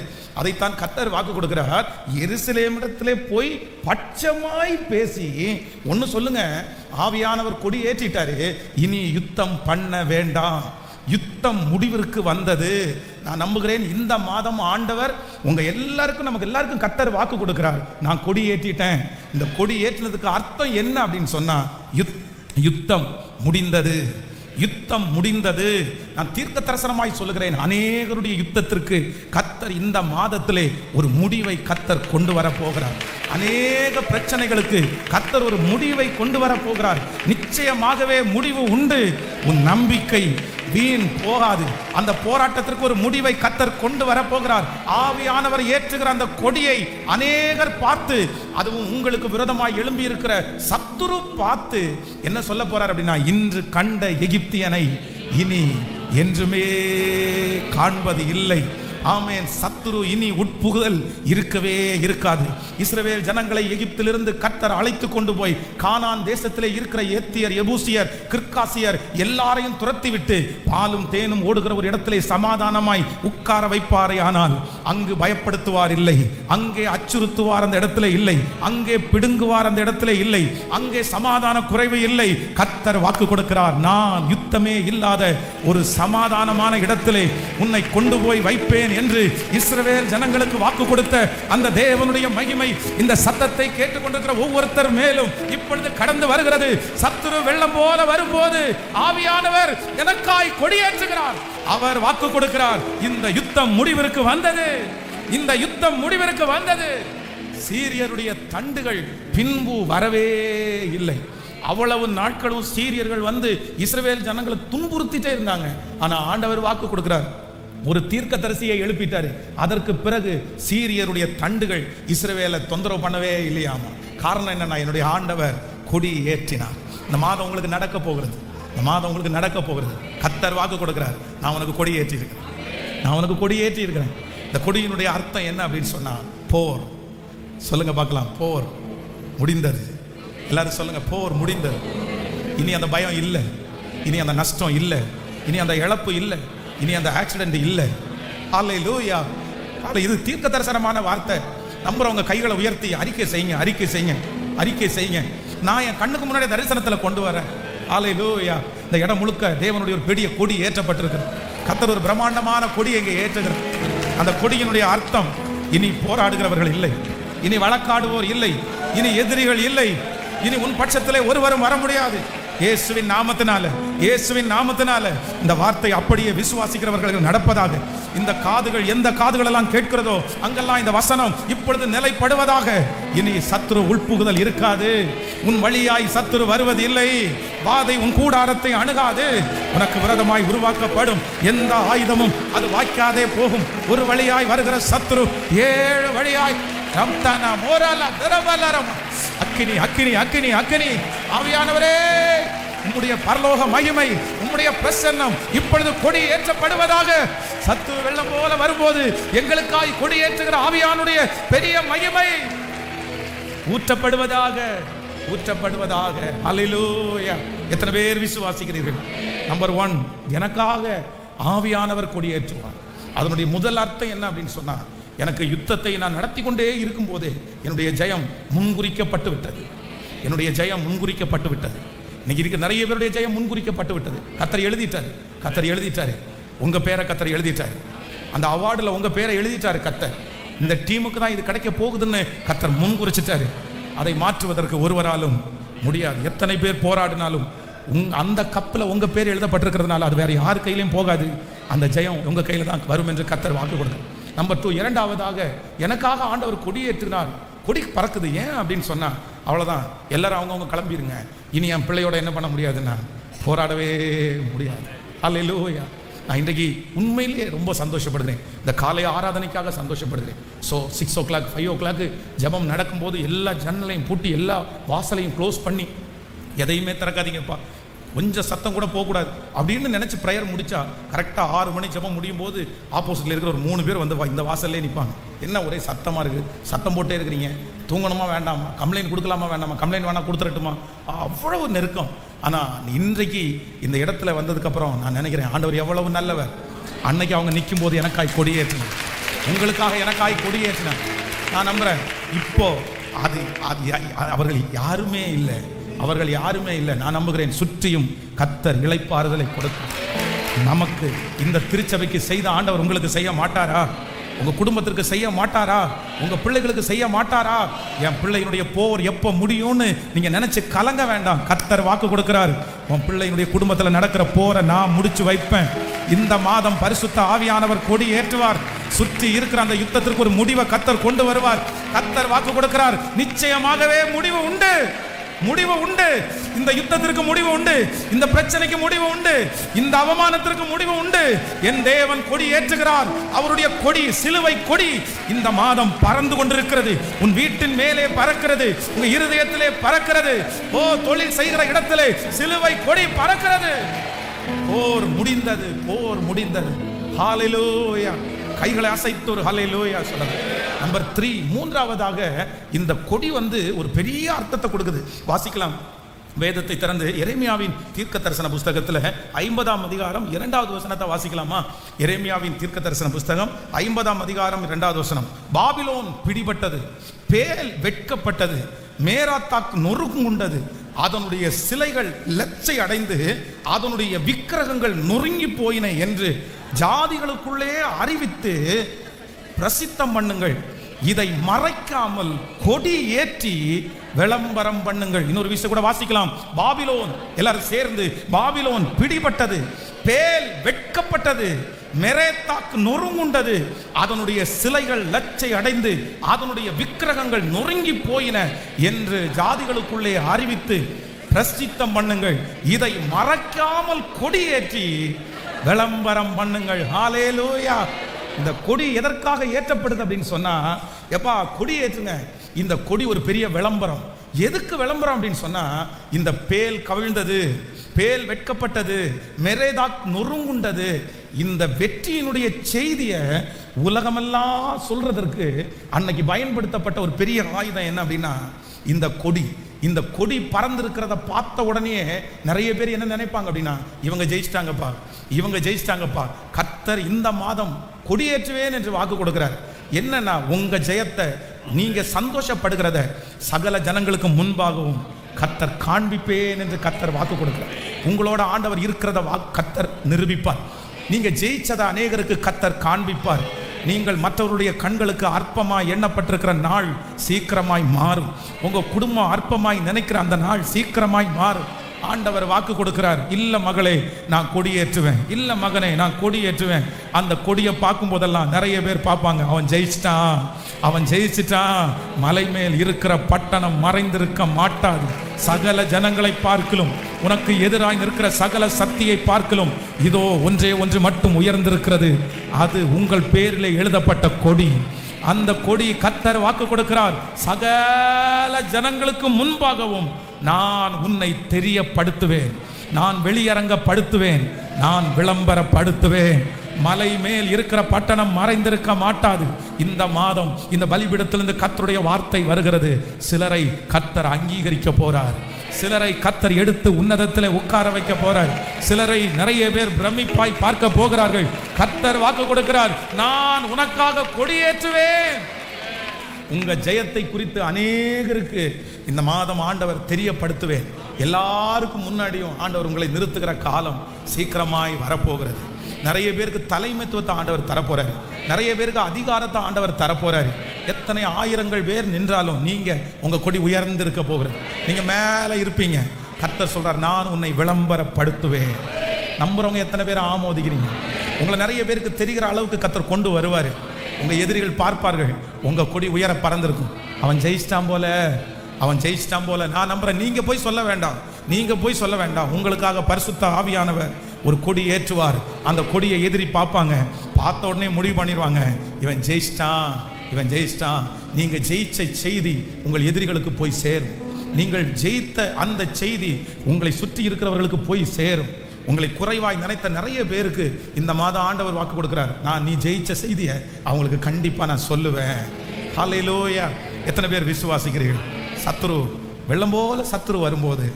அதைத்தான் கர்த்தர் வாக்கு கொடுக்கிறார். எருசலேமிடத்திலே போய் பட்சமாய் பேசி ஒன்னு சொல்லுங்க, ஆவியானவர் கொடி ஏற்றிட்டாரு, இனி யுத்தம் பண்ண வேண்டாம், யுத்தம் முடிவிற்கு வந்தது. நான் நம்புகிறேன் இந்த மாதம் ஆண்டவர் உங்க எல்லாருக்கும், நமக்கு எல்லாருக்கும் கர்த்தர் வாக்கு கொடுக்கிறார், நான் கொடி ஏற்றிட்டேன். இந்த கொடி ஏற்றினதுக்கு அர்த்தம் என்ன அப்படின்னு சொன்னா, யுத்தம் முடிந்தது, யுத்தம் முடிந்தது. நான் தீர்க்க தரிசனமாய் சொல்லுகிறேன், அநேகருடைய யுத்தத்திற்கு கர்த்தர் இந்த மாதத்திலே ஒரு முடிவை கர்த்தர் கொண்டு வர போகிறார். அநேக பிரச்சனைகளுக்கு கர்த்தர் ஒரு முடிவை கொண்டு வர போகிறார். நிச்சயமாகவே முடிவு உண்டு. உன் நம்பிக்கை வீண் போகாது. அந்த போராட்டத்திற்கு ஒரு முடிவை கர்த்தர் கொண்டு வர போகிறார். ஆவியானவர் ஏற்றுகிற அந்த கொடியை அநேகர் பார்த்து, அதுவும் உங்களுக்கு விரோதமாய் எழும்பி இருக்கிற சத்துரு பார்த்து என்ன சொல்ல போறார் அப்படின்னா, இன்று கண்ட எகிப்தியனை இனி என்றுமே காண்பது இல்லை. ஆமென். சத்துரு இனி உட்புகுதல் இருக்கவே இருக்காது. இஸ்ரவேல் ஜனங்களை எகிப்திலிருந்து கர்த்தர் அழைத்து கொண்டு போய் கானான் தேசத்திலே இருக்கிற ஏத்தியர், எபூசியர், கிர்காசியர் எல்லாரையும் துரத்தி விட்டு பாலும் தேனும் ஓடுகிற ஒரு இடத்திலே சமாதானமாய் உட்கார வைப்பாரே. ஆனால் அங்கு பயப்படுத்துவார் இல்லை, அங்கே அச்சுறுத்துவார் அந்த இடத்துல இல்லை, அங்கே பிடுங்குவார் அந்த இடத்துல இல்லை, அங்கே சமாதான குறைவு இல்லை. கர்த்தர் வாக்கு கொடுக்கிறார், நான் யுத்தமே இல்லாத ஒரு சமாதானமான இடத்திலே உன்னை கொண்டு போய் வைப்பேன் என்று இஸ்ரவேல் ஜனங்களுக்கு வாக்கு கொடுத்த அந்த தேவனுடைய மகிமை இந்த சத்தத்தை கேட்டுக்கொண்டிருக்கிற ஒவ்வொருத்தர் மேலும் இப்பொழுது கடந்து வருகிறது. சத்துரு வெள்ளம் போல வரும்போது ஆவியானவர் எனக்காய் கொடியேற்றுகிறார். அவர் வாக்கு கொடுக்கிறார், இந்த யுத்தம் முடிவிற்கு வந்தது, இந்த யுத்தம் முடிவிற்கு வந்தது. சீரியருடைய தண்டுகள் பின்பு வரவே இல்லை. அவ்வளவு நாட்களும் சீரியர்கள் வந்து இஸ்ரவேல் ஜனங்களை துன்புறுத்திட்டே இருந்தாங்க. ஆனா ஆண்டவர் வாக்கு கொடுக்கிறார், ஒரு தீர்க்கதரிசியை எழுப்பிட்டாரு. அதற்கு பிறகு சீரியருடைய தண்டுகள் இஸ்ரவேலை தொந்தரவு பண்ணவே இல்லையாமா. காரணம் என்னன்னா, என்னுடைய ஆண்டவர் கொடி ஏற்றினார். இந்த மாதம் உங்களுக்கு நடக்க போகிறது, இந்த மாதம் உங்களுக்கு நடக்க போகிறது. கர்த்தர் வாக்கு கொடுக்கிறார், நான் உனக்கு கொடி ஏற்றி இருக்கிறேன், நான் உனக்கு கொடி ஏற்றி இருக்கிறேன். இந்த கொடியினுடைய அர்த்தம் என்ன அப்படின்னு சொன்னா, போர். சொல்லுங்க பார்க்கலாம், போர் முடிந்தது. எல்லாரும் சொல்லுங்க, போர் முடிந்தது. இனி அந்த பயம் இல்லை, இனி அந்த நஷ்டம் இல்லை, இனி அந்த இழப்பு இல்லை, இனி அந்த ஆக்சிடென்ட் இல்லை. ஹல்லேலூயா. இது தீர்க்க தரிசனமான வார்த்தை. நம்புறவங்க கைகளை உயர்த்தி அறிக்கை செய்யுங்க, அறிக்கை செய்யுங்க, அறிக்கை செய்யுங்க. நான் என் கண்ணுக்கு முன்னாடி தரிசனத்தில் கொண்டு வரேன். ஹல்லேலூயா. இந்த இடம் முழுக்க தேவனுடைய ஒரு பெரிய கொடி ஏற்றப்பட்டிருக்கிறது. கர்த்தர் ஒரு பிரம்மாண்டமான கொடி இங்கே ஏற்றுகிறார். அந்த கொடியினுடைய அர்த்தம், இனி போராடுகிறவர்கள் இல்லை, இனி வழக்காடுவோர் இல்லை, இனி எதிரிகள் இல்லை, இனி உன் பட்சத்திலே ஒருவரும் வர முடியாது. இயேசுவின் நாமத்தினால, இயேசுவின் நாமத்தினால இந்த வார்த்தை அப்படியே விசுவாசிக்கிறவர்கள் நடப்பதாக. இந்த காதுகள் எந்த காதுகள் எல்லாம் கேட்கிறதோ அங்கெல்லாம் இந்த வசனம் இப்பொழுது நிலைப்படுவதாக. இனி சத்துரு உள்புகுதல் இருக்காது. உன் வழியாய் சத்துரு வருவது இல்லை. வாதை உன் கூடாரத்தை அணுகாது. உனக்கு விரோதமாய் உருவாக்கப்படும் எந்த ஆயுதமும் அது வாய்க்காதே போகும். ஒரு வழியாய் வருகிற சத்துரு 7 வழியாய் அக்கினி அக்கினி அக்கினி அக்கினி. ஆவியானவரே, உம்முடைய பரலோக மகிமை, உம்முடைய பிரசன்னம் இப்பொழுது கொடி ஏற்றப்படுவதாக. சத்துரு வெள்ளம் போல வரும்போது எங்களுக்காய் கொடி ஏற்றுகிற ஆவியானுடைய பெரிய மகிமை ஊற்றப்படுவதாக, ஊற்றப்படுவதாக. அல்லேலூயா. எத்தனை பேர் விசுவாசிக்கிறீர்கள்? நம்பர் 1, எனக்காக ஆவியானவர் கொடி ஏற்றுவார். அதனுடைய முதல் அர்த்தம் என்ன அப்படின்னு சொன்னா, எனக்கு யுத்தத்தை நான் நடத்தி கொண்டே இருக்கும் போதே என்னுடைய ஜெயம் முன்குறிக்கப்பட்டு விட்டது. என்னுடைய ஜெயம் முன்குறிக்கப்பட்டு விட்டது. இன்னைக்கு இருக்க நிறைய பேருடைய ஜெயம் முன்குறிக்கப்பட்டு விட்டது. கர்த்தர் எழுதிட்டாரு, கர்த்தர் எழுதிட்டாரு. உங்க பேரை கர்த்தர் எழுதிட்டாரு. அந்த அவார்டுல உங்க பேரை எழுதிட்டாரு கர்த்தர். இந்த டீமுக்கு தான் இது கிடைக்க போகுதுன்னு கர்த்தர் முன்குறிச்சிட்டாரு. அதை மாற்றுவதற்கு ஒருவராலும் முடியாது. எத்தனை பேர் போராடினாலும் அந்த கப்பில் உங்க பேர் எழுதப்பட்டிருக்கிறதுனால அது வேற யார் கையிலையும் போகாது. அந்த ஜெயம் உங்க கையில தான் வரும் என்று கர்த்தர் வாக்கு கொடுத்தார். நம்பர் 2, இரண்டாவதாக எனக்காக ஆண்டவர் கொடியேற்றினார். கொடி பறக்குது. ஏன் அப்படின்னு சொன்னா, அவ்வளவுதான், எல்லாரும் அவங்கவுங்க கிளம்பிடுங்க. இனி என் பிள்ளையோட என்ன பண்ண முடியாதுன்னா போராடவே முடியாது. அல்லேலூயா. நான் இன்றைக்கு உண்மையிலேயே ரொம்ப சந்தோஷப்படுகிறேன். இந்த காலை ஆராதனைக்காக சந்தோஷப்படுகிறேன். ஸோ 6 o'clock 5 o'clock ஜெபம் நடக்கும்போது எல்லா ஜன்னலையும் பூட்டி எல்லா வாசலையும் க்ளோஸ் பண்ணி எதையுமே திறக்காதீங்கப்பா, கொஞ்சம் சத்தம் கூட போகக்கூடாது அப்படின்னு நினச்சி ப்ரேயர் முடிச்சா கரெக்டாக 6 மணி ஜெபம் முடியும் போது ஆப்போசிட்டில் இருக்கிற ஒரு 3 பேர் வந்து இந்த வாசல்லே நிற்பாங்க. என்ன ஒரே சத்தமாக இருக்குது, சத்தம் போட்டே இருக்கிறீங்க, தூங்கணுமா வேண்டாமா, கம்ப்ளைண்ட் கொடுக்கலாமா வேண்டாமா, கம்ப்ளைண்ட் வேணா கொடுத்துடட்டுமா, அவ்வளவு நெருக்கம். ஆனால் இன்றைக்கு இந்த இடத்துல வந்ததுக்கப்புறம் நான் நினைக்கிறேன், ஆண்டவர் எவ்வளவு நல்லவர். அன்னைக்கு அவங்க நிற்கும் போது எனக்காய் கொடியேற்றினார், உங்களுக்காக எனக்காய் கொடியேற்றினார். நான் நம்புகிறேன் இப்போ அது அவர்கள் யாருமே இல்லை, அவர்கள் யாருமே இல்லை. நான் நம்புகிறேன் சுற்றியும் கர்த்தர் இளைப்பாறுதலை கொடுக்கும். நமக்கு இந்த திருச்சபைக்கு செய்த ஆண்டவர் உங்களுக்கு செய்ய மாட்டாரா? உங்க குடும்பத்திற்கு செய்ய மாட்டாரா? உங்க பிள்ளைகளுக்கு செய்ய மாட்டாரா? என் பிள்ளையினுடைய போர் எப்போ முடியும்னு நீங்க நினைச்சு கலங்க வேண்டாம். கர்த்தர் வாக்கு கொடுக்கிறார், உன் பிள்ளையினுடைய குடும்பத்தில் நடக்கிற போரை நான் முடிச்சு வைப்பேன். இந்த மாதம் பரிசுத்த ஆவியானவர் கொடி ஏற்றுவார். சுற்றி இருக்கிற அந்த யுத்தத்திற்கு ஒரு முடிவை கர்த்தர் கொண்டு வருவார். கர்த்தர் வாக்கு கொடுக்கிறார், நிச்சயமாகவே முடிவு உண்டு, முடிவு உண்டு. இந்த யுத்தத்திற்கு முடிவு உண்டு, இந்த பிரச்சனைக்கு முடிவு உண்டு, இந்த அவமானத்திற்கு முடிவு உண்டு. என் தேவன் கொடி ஏற்றுகிறார். அவருடைய கொடி, சிலுவை கொடி இந்த மாதம் பறந்து கொண்டிருக்கிறது. உன் வீட்டின் மேலே பறக்கிறது, உங்க இருதயத்திலே பறக்கிறது. ஓ, தொழில் செய்கிற இடத்திலே சிலுவை கொடி பறக்கிறது. போர் முடிந்தது, போர் முடிந்தது. ஹல்லேலூயா. கைகளை அசைத்து ஒரு ஹல்லேலூயா சொல்லுங்க. நம்பர் 3, மூன்றாவதாக இந்த கொடி ஒரு பெரிய அர்த்தத்தை கொடுக்குது. வாசிக்கலாம், வேதத்தை திறந்து எரேமியாவின் தீர்க்க தரிசன புஸ்தகத்தில் 50ஆம் அதிகாரம் 2வது வசனத்தை வாசிக்கலாமா? எரேமியாவின் தீர்க்க தரிசன புஸ்தகம் 50ஆம் அதிகாரம் 2வது வசனம். பாபிலோன் பிடிபட்டது, பேல் வெட்கப்பட்டது, மேராத்தாக் நொறுங்குண்டது, அதனுடைய சிலைகள் லட்சை அடைந்து அதனுடைய விக்கிரகங்கள் நொறுங்கி போயின என்று ஜாதிகளுக்குள்ளே அறிவித்து பிரசித்தம் பண்ணுங்கள். இதை மறைக்காமல் கொடி ஏற்றி விளம்பரம் பண்ணுங்கள். இன்னொரு விஷயம் கூட வாசிக்கலாம். பாபிலோன், எல்லாரும் சேர்ந்து, பாபிலோன் பிடிபட்டது, பேல் வெட்கப்பட்டது, மெரேத்தாக் நொறுங்குண்டது, அதனுடைய சிலைகள் லட்சை அடைந்து அதனுடைய விக்கிரகங்கள் நொறுங்கி போயின என்று ஜாதிகளுக்குள்ளே அறிவித்து பிரசித்தம் பண்ணுங்கள். இதை மறைக்காமல் கொடியேற்றி விளம்பரம் பண்ணுங்கள். ஹல்லேலூயா. இந்த கொடி எதற்காக ஏற்றப்படுது அப்படின்னு சொன்னா, எப்பா கொடி ஏற்றுங்க. இந்த கொடி ஒரு பெரிய விளம்பரம். எதுக்கு விளம்பரம் அப்படின்னு சொன்னா, இந்த பேல் கவிழ்ந்தது, பேல் வெட்கப்பட்டது, மெரேதாக் நொறுங்குண்டது, இந்த வெற்றியினுடைய செய்தியை உலகமெல்லாம் சொல்றதற்கு அன்னைக்கு பயன்படுத்தப்பட்ட ஒரு பெரிய ஆயுதம் என்ன அப்படின்னா இந்த கொடி. இந்த கொடி பறந்திருக்கிறத பார்த்த உடனே நிறைய பேர் என்ன நினைப்பாங்க அப்படின்னா, இவங்க ஜெயிச்சிட்டாங்கப்பா, இவங்க ஜெயிச்சிட்டாங்கப்பா. கர்த்தர் இந்த மாதம் கொடியேற்றுவேன் என்று வாக்கு கொடுக்கிறார். என்னன்னா, உங்க ஜெயத்தை நீங்க சந்தோஷப்படுகிறத சகல ஜனங்களுக்கு முன்பாகவும் கர்த்தர் காண்பிப்பேன் என்று கர்த்தர் வாக்கு கொடுக்கிறார். உங்களோட ஆண்டவர் இருக்கிறத கர்த்தர் நிரூபிப்பார். நீங்க ஜெயிச்சதை அநேகருக்கு கர்த்தர் காண்பிப்பார். நீங்கள் மற்றவருடைய கண்களுக்கு அற்பமாய் எண்ணப்பட்டிருக்கிற நாள் சீக்கிரமாய் மாறும். உங்க குடும்பம் அற்பமாய் நினைக்கிற அந்த நாள் சீக்கிரமாய் மாறும். ஆண்டவர் வாக்கு கொடுக்கிறார். இல்ல மகளே நான் கொடியேற்றுவேன், இல்ல மகனே நான் கொடியேற்றுவேன். அந்த கொடியை பார்க்கும் போதெல்லாம் நிறைய பேர் பார்ப்பாங்க, அவன் ஜெயிச்சிட்டான், அவன் ஜெயிச்சிட்டான், மலை மேல் இருக்கிற பட்டணம் மறைந்திருக்க மாட்டாது. சகல ஜனங்களை பார்க்கலும், உனக்கு எதிராக இருக்கிற சகல சக்தியை பார்க்கலும் இதோ ஒன்றே ஒன்று மட்டும் உயர்ந்திருக்கிறது, அது உங்கள் பேரிலே எழுதப்பட்ட கொடி. அந்த கொடி கர்த்தர் வாக்கு கொடுக்கிறார், சகல ஜனங்களுக்கு முன்பாகவும் நான் உன்னை தெரியப்படுத்துவேன், நான் வெளியரங்கப்படுத்துவேன், நான் விளம்பரப்படுத்துவேன். மலை மேல் இருக்கிற பட்டணம் மறைந்திருக்க மாட்டாது. இந்த மாதம் இந்த பலிபீடத்திலிருந்து கர்த்தருடைய வார்த்தை வருகிறது. சிலரை கர்த்தர் அங்கீகரிக்க போறார், சிலரை கர்த்தர் எடுத்து உன்னதத்தில் உட்கார வைக்க போறார், சிலரை நிறைய பேர் பிரமிப்பாய் பார்க்க போகிறார்கள். கர்த்தர் வாக்கு கொடுக்கிறார், நான் உனக்காக கொடியேற்றுவேன். உங்க ஜெயத்தை குறித்து அநேகருக்கு இந்த மாதம் ஆண்டவர் தெரியப்படுத்துவேன். எல்லாருக்கும் முன்னாடியும் ஆண்டவர் உங்களை நிறுத்துகிற காலம் சீக்கிரமாய் வரப்போகிறது. நிறைய பேருக்கு தலைமைத்துவத்தை ஆண்டவர் தரப்போறாரு, நிறைய பேருக்கு அதிகாரத்தை ஆண்டவர் தரப்போறாரு. எத்தனை ஆயிரங்கள் பேர் நின்றாலும் நீங்க உங்க கொடி உயர்ந்து இருக்க போகிறது, நீங்க மேல இருப்பீங்க. கர்த்தர் சொல்றார், நான் உன்னை விளம்பரப்படுத்துவேன். நம்புறவங்க எத்தனை பேர் ஆமோதிக்கிறீங்க? உங்களை நிறைய பேருக்கு தெரிகிற அளவுக்கு கர்த்தர் கொண்டு வருவாரு. உங்க எதிரிகள் பார்ப்பார்கள், உங்க கொடி உயர பறந்திருக்கும். அவன் ஜெயிச்சிட்டான் போல, அவன் ஜெயிச்சிட்டான் போல. நான் நம்புறேன், நீங்க போய் சொல்ல வேண்டாம், நீங்க போய் சொல்ல வேண்டாம். உங்களுக்காக பரிசுத்த ஆவியானவர் ஒரு கொடி ஏற்றுவார். அந்த கொடியை எதிரி பார்ப்பாங்க, பார்த்த உடனே முடிவு பண்ணிடுவாங்க, இவன் ஜெயிச்சிட்டான், இவன் ஜெயிச்சிட்டான். நீங்க ஜெயிச்ச செய்தி உங்கள் எதிரிகளுக்கு போய் சேரும். நீங்கள் ஜெயித்த அந்த செய்தி உங்களை சுற்றி இருக்கிறவர்களுக்கு போய் சேரும். உங்களை குறைவாய் நினைத்த நிறைய பேருக்கு இந்த மாதம் ஆண்டவர் வாக்கு கொடுக்கிறார், நான் நீ ஜெயிச்ச செய்தியை அவங்களுக்கு கண்டிப்பா நான் சொல்லுவேன். ஹல்லேலூயா. எத்தனை பேர் விசுவாசிக்கிறீர்கள்? சத்துரு வெள்ளம் போல சத்துரு வரும்போது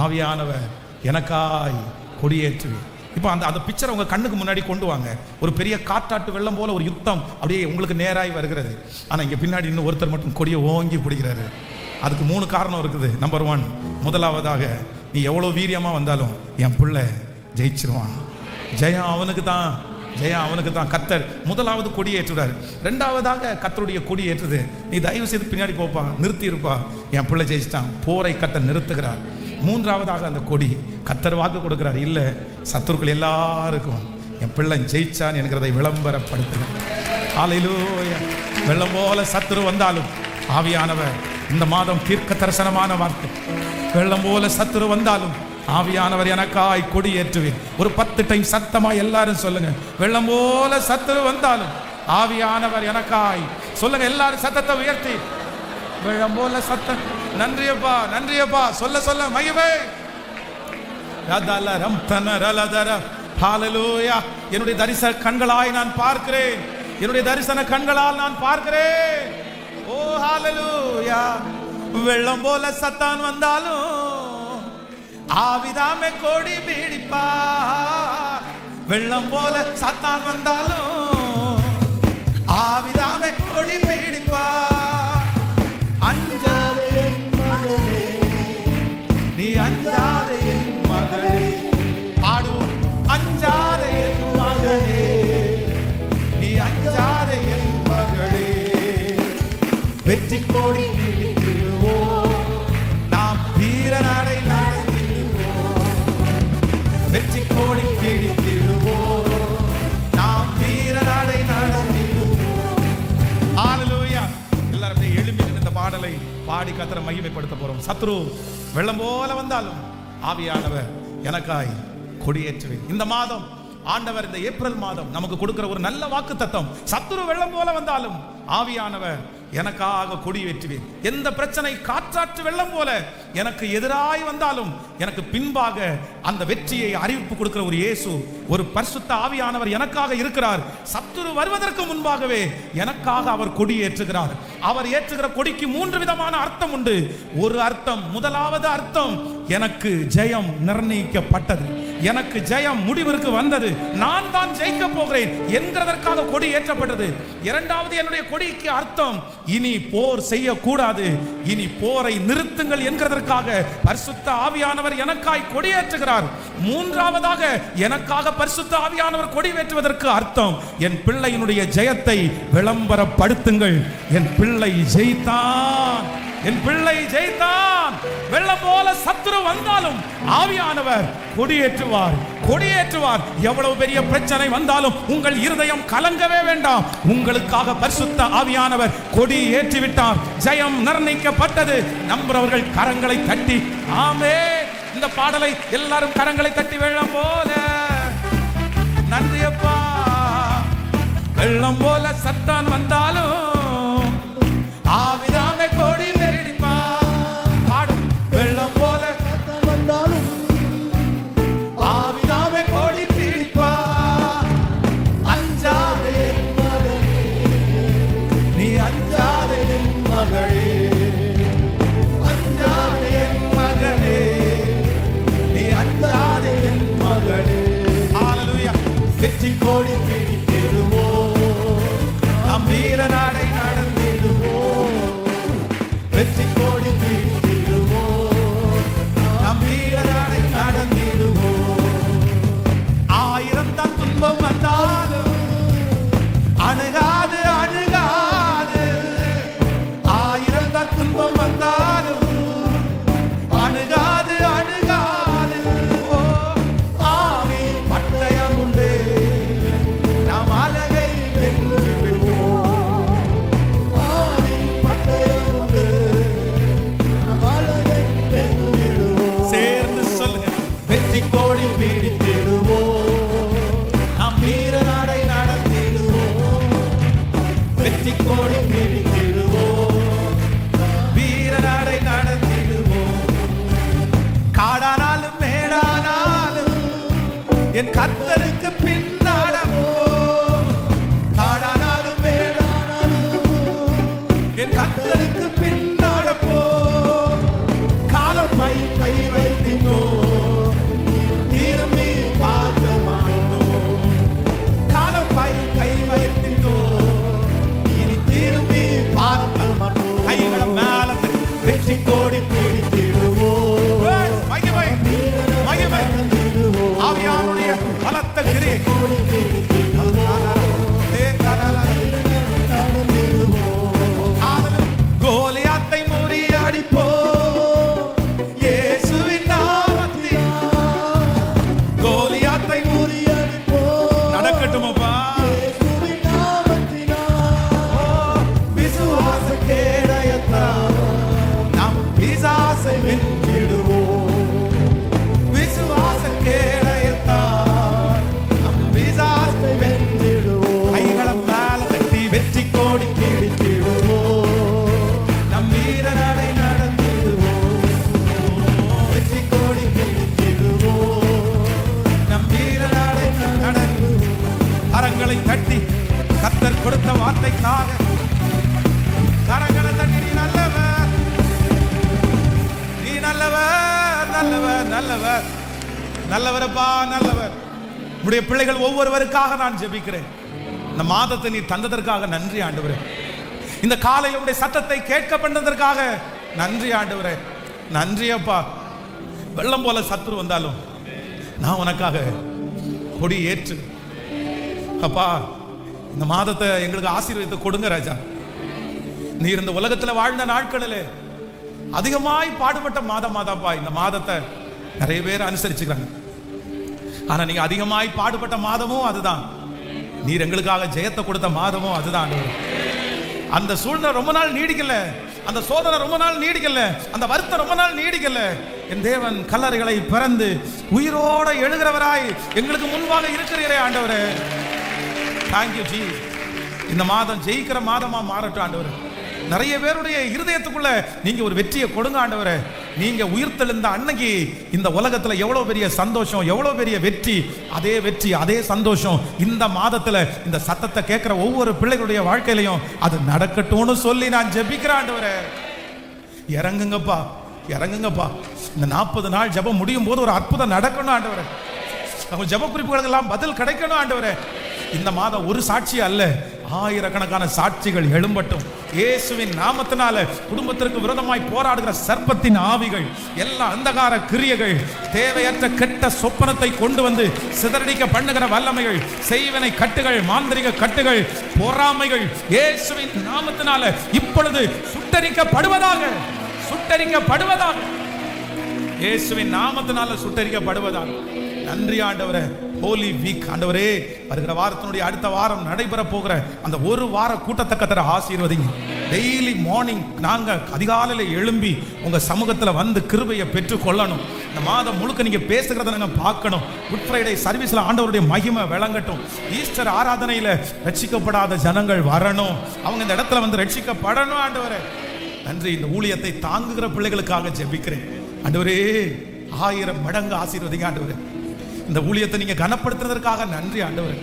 ஆவியானவர் எனக்காய் கொடியேற்றுவேன். இப்போ அந்த பிக்சரை உங்க கண்ணுக்கு முன்னாடி கொண்டு வாங்க. ஒரு பெரிய காற்றாட்டு வெள்ளம் போல ஒரு யுத்தம் அப்படியே உங்களுக்கு நேராய் வருகிறது. ஆனா இங்க பின்னாடி இன்னும் ஒருத்தர் மட்டும் கொடியை ஓங்கி பிடிக்கிறாரு. அதுக்கு 3 காரணம் இருக்குது. நம்பர் 1, முதலாவதாக நீ எவ்வளவு வீரியமா வந்தாலும் என் பிள்ளை ஜெயிச்சிருவான். ஜெயம் அவனுக்கு தான், ஜெயம் அவனுக்கு தான். கர்த்தர் முதலாவது கொடி ஏற்றுறாரு. 2வதாக கர்த்தருடைய கொடி ஏற்றுது. நீ தயவு செய்து பின்னாடி போப்பா, நிறுத்தி இருப்பா, என் பிள்ளை ஜெயிச்சிட்டான், போரை கர்த்தர் நிறுத்துகிறார். 3வதாக அந்த கொடி கர்த்தர் வாக்கு கொடுக்கிறார், இல்ல சத்துருக்கள் எல்லாருக்கும் என் பிள்ளை ஜெயிச்சான் என்கிறதை விளம்பரப்படுத்துகிறார். ஹல்லேலூயா. வெள்ளம் போல சத்துரு வந்தாலும் ஆவியானவர் இந்த மாதம் தீர்க்க தரிசனமான வார்த்தை, வெள்ளம் போல சத்துரு வந்தாலும் ஆவியானவர் எனக்காய் கொடி ஏற்றுவேன். ஒரு 10 டைம் சத்தமா எல்லாரும் சொல்லுங்க, வெள்ளம் போல சத்துரு வந்தாலும் ஆவியானவர் எனக்காய். சொல்லுங்க எல்லாரும் சத்தத்தை உயர்த்தி, வெள்ளம் போல சத்தம். நன்றியப்பா, நன்றியப்பா. சொல்ல சொல்ல மகிமை. ஹல்லேலூயா. என்னுடைய தரிசன கண்களாய் நான் பார்க்கிறேன், என்னுடைய தரிசன கண்களால் நான் பார்க்கிறேன். ஓ ஹல்லேலூயா. வெள்ளம் போல சத்தான் வந்தாலும் ஆவிதாமே கொடி பிடிப்பா. வெள்ளம் போல சத்தான் வந்தாலும் ஆவிதாமே கொடி பிடிப்பா. அஞ்சாதே என் மகளே, நீ அஞ்சாதே என் மகளே. பாடுவோம், அஞ்சாதே என் மகளே, நீ அஞ்சாதே என் மகளே. வெற்றி கொடி பிடித்திடுவோம், நாம் வீரநடை நடத்திடுவோம். வெற்றி கொடி பிடித்திடுவோம், நாம் வீரநடை நடத்திடுவோம். ஹல்லேலூயா. எல்லாரும் எழும்பி இந்த பாடலை பாடி கர்த்தரை மகிமைப்படுத்த போறோம். சத்ரு வெள்ளம் போல வந்தாலும் ஆவியானவர் எனக்காய் கொடியேற்றுவேன். இந்த மாதம் ஆண்டவர் இந்த ஏப்ரல் மாதம் நமக்கு கொடுக்கிற ஒரு நல்ல வாக்குத்தத்தம், சத்துரு வெள்ளம் போல வந்தாலும் ஆவியானவர் எனக்காக கொடி ஏற்றுவேன். எந்த பிரச்சனை காற்றாற்று வெள்ளம் போல எனக்கு எதிராய் வந்தாலும் எனக்கு பின்பாக அந்த வெற்றியை அறிவிப்பு கொடுக்கிற ஒரு இயேசு, ஒரு பரிசுத்த ஆவியானவர் எனக்காக இருக்கிறார். சத்துரு வருவதற்கு முன்பாகவே எனக்காக அவர் கொடி ஏற்றுகிறார். அவர் ஏற்றுகிற கொடிக்கு 3 விதமான அர்த்தம் உண்டு. ஒரு அர்த்தம், முதலாவது அர்த்தம், எனக்கு ஜெயம் நிர்ணயிக்கப்பட்டது, எனக்கு ஜெயம் முடிவிற்கு வந்தது, நான் தான் ஜெயிக்க போகிறேன் என்கிறதற்காக கொடி ஏற்றப்பட்டது. 2வது, என்னுடைய கொடிக்கு அர்த்தம், இனி போர் செய்யக்கூடாது, இனி போரை நிறுத்துங்கள் என்கிறதற்காக பரிசுத்த ஆவியானவர் எனக்காய் கொடியேற்றுகிறார். 3வதாக எனக்காக பரிசுத்த ஆவியானவர் கொடியேற்றுவதற்கு அர்த்தம், என் பிள்ளையினுடைய ஜெயத்தை விளம்பரப்படுத்துங்கள், என் பிள்ளை ஜெயித்தான், என் பிள்ளை ஜெயித்தான். வெள்ளம் போல சத்துரு வந்தாலும் ஆவியானவர் கொடியேற்றுவார், கொடியேற்றுவார். எவ்வளவு பெரிய பிரச்சனை வந்தாலும் உங்கள் இருதயம் கலங்கவே வேண்டாம். உங்களுக்காக பரிசுத்த ஆவியானவர் கொடி ஏற்றிவிட்டார். ஜெயம் நிர்ணயிக்கப்பட்டது. நம்புறவர்கள் கரங்களை தட்டி ஆமென். இந்த பாடலை எல்லாரும் கரங்களை தட்டி வெள்ளம் போல நன்றி அப்பா. வெள்ளம் போல சத்தான் வந்தாலும் ஆவிதாமே கொடி ஏறிப்பா. பாடும் வெள்ளம் போல சத்தான் வந்தாலும் ஆவிதாமே கொடி பிடிப்பா. அஞ்சாதே மகனே, நீ அஞ்சாதே மகளே, அஞ்சாதே மகனே, நீ அஞ்சாதே மகளே. ஹalleluya. வெற்றி கொடி பிடித்திடுவோம், நாம் வீர நடை நடந்திடுவோம். வெற்றி கொடி பிடித்திடுவோம், நாம் வீர நடை நடந்திடுவோம். 1000 தான் துன்பம் வந்தாலும் அணுகாது, அணுகாது. 1000 தான் துன்பம் வந்தாலும் அணுகாது, அணுகாது. ஓ ஆவி பட்டயம் உண்டு, நாம் அழகை வென்று விடுவோம். ஆவி பட்டயம் உண்டு, நாம் அழகை வென்று விடுவோம். சேர்ந்து சொல்லுங்க, வெற்றி கோடி பிடித்திடுவோம், நாம் வீர நடை நடத்திடுவோம். வெற்றி கோடி பிடித்திடுவோம், வீர நடை நடத்திடுவோம். காடானாலும் மேடானாலும் என் கர்த்தருக்கு பின்னாடவோம். காடானாலும் மேடானாலும் என் கர்த்தருக்கு பின்னாடவோம். காலமை கை வைத்தினோ, திரும்பி பார்க்க மாட்டோம். காலமை கை வைத்தினோ, இனி திரும்பி பார்க்க மாட்டோம். கைகளை மேல வெற்றி கோடி பிடித்திடுவோம். மகிமை, மகிமை. ஆவியானுடைய பலத்த கிரியை கோலியாத்தை முறியடிப்போம் இயேசுவின் நாமத்தில். கோலியாத்தை முறியடிப்போம். நடக்கட்டுமப்பா இயேசுவின் நாமத்தினால். விசுவாச கேடயத்தால் நாம் பிசாசை வென்றிடுவோம். விசுவாச கேடயத்தால் நாம் பிசாசை வென்றிடுவோம். கைகளை மேல தட்டி வெற்றி கோடி பிடித்திடுவோம், நம் வீர நடை நடத்திடுவோம். வெற்றி கோடி பிடித்திடுவோம், நம் வீர நடை நடத்திடுவோம். கரங்களை தட்டி கர்த்தர் கொடுத்த வார்த்தைக்காக கரங்களை தட்டி நீ நல்லவர், நீ நல்லவர், நல்லவர், நல்லவர், நல்லவரப்பா, நல்லவர். உடைய பிள்ளைகள் ஒவ்வொருவருக்காக நான் ஜெபிக்கிறேன். இந்த மாதத்தை நீ தந்ததற்காக நன்றி ஆண்டவரே. இந்த காலையில் உடைய சத்தத்தை கேட்க பண்ணதற்காக நன்றி ஆண்டவரே. நன்றி அப்பா. வெள்ளம் போல சத்துரு வந்தாலும் நான் உனக்காக கொடி ஏற்று அப்பா. இந்த மாதத்தை எங்களுக்கு ஆசீர்வாதத்தை கொடுங்க ராஜா. நீர் இந்த உலகத்தில் வாழ்ந்த நாட்களில் அதிகமாய் பாடுபட்ட மாதமாதாப்பா. இந்த மாதத்தை நிறைய பேர் அனுசரிச்சுக்கிறாங்க. ஆனா நீங்க அதிகமாய் பாடுபட்ட மாதமும் அதுதான். நீர் எங்களுக்காக ஜெயத்தை கொடுத்த மாதமும் அதுதான். அந்த சூழ்நிலை ரொம்ப நாள் நீடிக்கல, அந்த சோதனை ரொம்ப நாள் நீடிக்கல, அந்த வருத்தம் ரொம்ப நாள் நீடிக்கல. என் தேவன் கல்லறைகளை பிறந்து உயிரோட எழுகிறவராய் எங்களுக்கு முன்பாக இருக்கிறீரே ஆண்டவரே. Thank you G. இந்த மாதம் ஜெயிக்கிற மாதமா மாறட்டும் ஆண்டவரே. நிறைய பேருடைய இருதயத்துக்குள்ள நீங்க ஒரு வெற்றியை கொடுங்க ஆண்டவரே. நீங்க உயிர்த்தெழுந்த அன்னைக்கு இந்த உலகத்துல எவ்வளவு பெரிய சந்தோஷம், எவ்வளவு பெரிய வெற்றி, அதே வெற்றி அதே சந்தோஷம் இந்த மாதத்துல இந்த சத்தத்தை கேட்கிற ஒவ்வொரு பிள்ளைகளுடைய வாழ்க்கையிலையும் அது நடக்கட்டும்னு சொல்லி நான் ஜெபிக்கிறேன் ஆண்டவரே. இறங்குங்கப்பா, இறங்குங்கப்பா. இந்த 40 நாள் ஜெபம் முடியும் போது ஒரு அற்புதம் நடக்கணும் ஆண்டவரே. அவங்க ஜெப குறிப்புகளுக்கெல்லாம் பதில் கிடைக்கணும் ஆண்டவரே. இந்த மாதம் ஒரு சாட்சி அல்ல, ஆயிரக்கணக்கான சாட்சிகள் எழும்பட்டும். இயேசுவின் நாமத்தினால குடும்பத்திற்கு விரோதமாய் போராடுகிற சர்ப்பத்தின் ஆவிகள், எல்லா அந்தகார கிரியைகள், தேவையற்ற கெட்ட சொப்பனத்தை கொண்டு வந்து சிதறடிக்க பண்ணுகிற வல்லமைகள், செய்வனை கட்டுகள், மாந்திரிக கட்டுகள், பொறாமைகள் இயேசுவின் நாமத்தினால இப்பொழுது சுட்டரிக்கப்படுவதாக, சுட்டரிக்கப்படுவதாக, இயேசுவின் நாமத்தினால சுட்டரிக்கப்படுவதாக. நன்றி ஆண்டவரே. ஹோலி வீக் ஆண்டவரே, வருகிற வாரத்தினுடைய அடுத்த வாரம் நடைபெற போகிற அந்த ஒரு வார கூட்டத்தை கர்த்தர் ஆசீர்வதிங்க. டெய்லி மார்னிங் நாங்க அதிகாலையில் எழும்பி உங்க சமூகத்தில் வந்து கிருபையை பெற்றுக் கொள்ளணும். இந்த மாதம் முழுக்க நீங்க பேசுகிறத நாங்க பார்க்கணும். குட் ஃப்ரைடே சர்வீஸ்ல ஆண்டவருடைய மகிமை விளங்கட்டும். ஈஸ்டர் ஆராதனையில ரட்சிக்கப்படாத ஜனங்கள் வரணும், அவங்க இந்த இடத்துல வந்து ரட்சிக்கப்படணும். ஆண்டவரே நன்றி. இந்த ஊழியத்தை தாங்குகிற பிள்ளைகளுக்காக ஜெபிக்கிறேன் ஆண்டவரே. 1000 மடங்கு ஆசீர்வதிங்க ஆண்டவரே. இந்த ஊழியத்தை நீங்க கனப்படுத்துறதற்காக நன்றி ஆண்டவரே.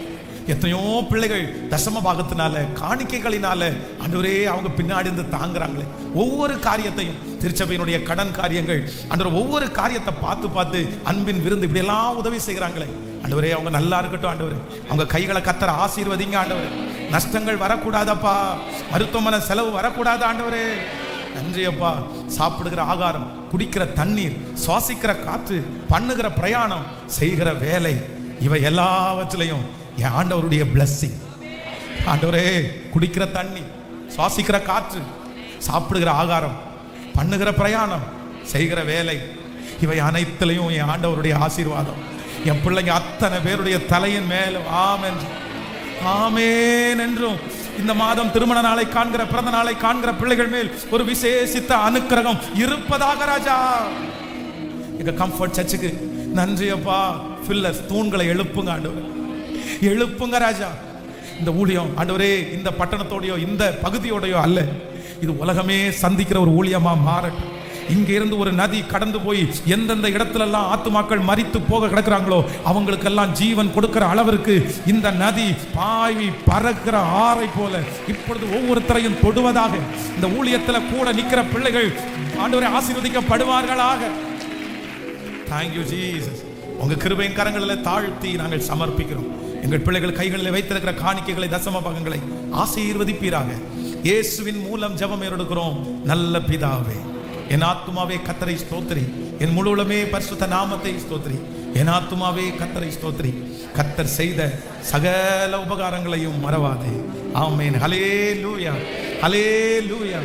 எத்தனையோ பிள்ளைகள் தசம பாகத்தினால, காணிக்கைகளினால ஆண்டவரே அவங்க பின்னாடி இருந்து தாங்குறாங்களே. ஒவ்வொரு காரியத்தையும், திருச்சபையினுடைய கடன் காரியங்கள் ஆண்டவர், ஒவ்வொரு காரியத்தை பார்த்து பார்த்து அன்பின் விருந்து இப்படி எல்லாம் உதவி செய்கிறாங்களே ஆண்டவரே, அவங்க நல்லா இருக்கட்டும் ஆண்டவரே. அவங்க கைகளை கர்த்தர் ஆசீர்வதிங்க ஆண்டவரே. நஷ்டங்கள் வரக்கூடாதப்பா, மருத்துவமனை செலவு வரக்கூடாது ஆண்டவரே. நன்றி அப்பா. சாப்பிடுகிற ஆகாரம், குடிக்கிற தண்ணீர், சுவாசிக்கிற காற்று, பண்ணுகிற பிரயாணம், செய்கிற வேலை, இவை எல்லாவற்றிலையும் என் ஆண்டவருடைய பிளஸ்ஸிங் ஆண்டவரே. குடிக்கிற தண்ணி, சுவாசிக்கிற காற்று, சாப்பிடுகிற ஆகாரம், பண்ணுகிற பிரயாணம், செய்கிற வேலை, இவை அனைத்திலையும் என் ஆண்டவருடைய ஆசீர்வாதம் என் பிள்ளைங்க அத்தனை பேருடைய தலையின் மேல் ஆமென் ஆமென் என்றும். இந்த மாதம் திருமண நாளை காண்கிற, பிறந்த நாளை காண்கிற பிள்ளைகள் மேல் ஒரு விசேஷித்த அனுக்கிரகம் இருப்பதாக ராஜா. எங்க கம்ஃபர்ட் சர்ச்சுக்கு நன்றி அப்பா. பில்லர்ஸ், தூண்களை எழுப்புங்க ஆண்டவரே, எழுப்புங்க ராஜா. இந்த ஊழியம் ஆண்டவரே இந்த பட்டணத்தோடையோ இந்த பகுதியோடையோ அல்ல, இது உலகமே சந்திக்கிற ஒரு ஊழியமா மாறட்டும். இங்க இருந்து ஒரு நதி கடந்து போய் எந்தெந்த இடத்துல எல்லாம் ஆத்துமாக்கள் மரித்து போக கிடக்குறாங்களோ அவங்களுக்கெல்லாம் ஜீவன் கொடுக்கிற அளவிற்கு இந்த நதி பாய்வி பறக்கிற ஆறை போல இப்பொழுது ஒவ்வொருத்தரையும் தொடுவதாக. இந்த ஊழியத்துல கூட நிக்கிற பிள்ளைகள் ஆண்டவரே ஆசீர்வதிக்கப்படுவார்களாக. Thank you Jesus. உங்க கிருபையின் கரங்களில் தாழ்த்தி நாங்கள் சமர்ப்பிக்கிறோம். எங்கள் பிள்ளைகள் கைகளில் வைத்திருக்கிற காணிக்கைகளை, தசம பாகங்களை ஆசீர்வதிப்பீராக. இயேசுவின் மூலம் ஜெபம் எடுக்கிறோம் நல்ல பிதாவே. என் ஆத்துமாவே கர்த்தரை ஸ்தோத்திரி, என் முழுவதுமே பரிசுத்த நாமத்தை ஸ்தோத்திரி. என் ஆத்துமாவே கர்த்தரை ஸ்தோத்திரி, கர்த்தர் செய்த சகல உபகாரங்களையும் மறவாதே. ஆமென். ஹல்லேலூயா, ஹல்லேலூயா.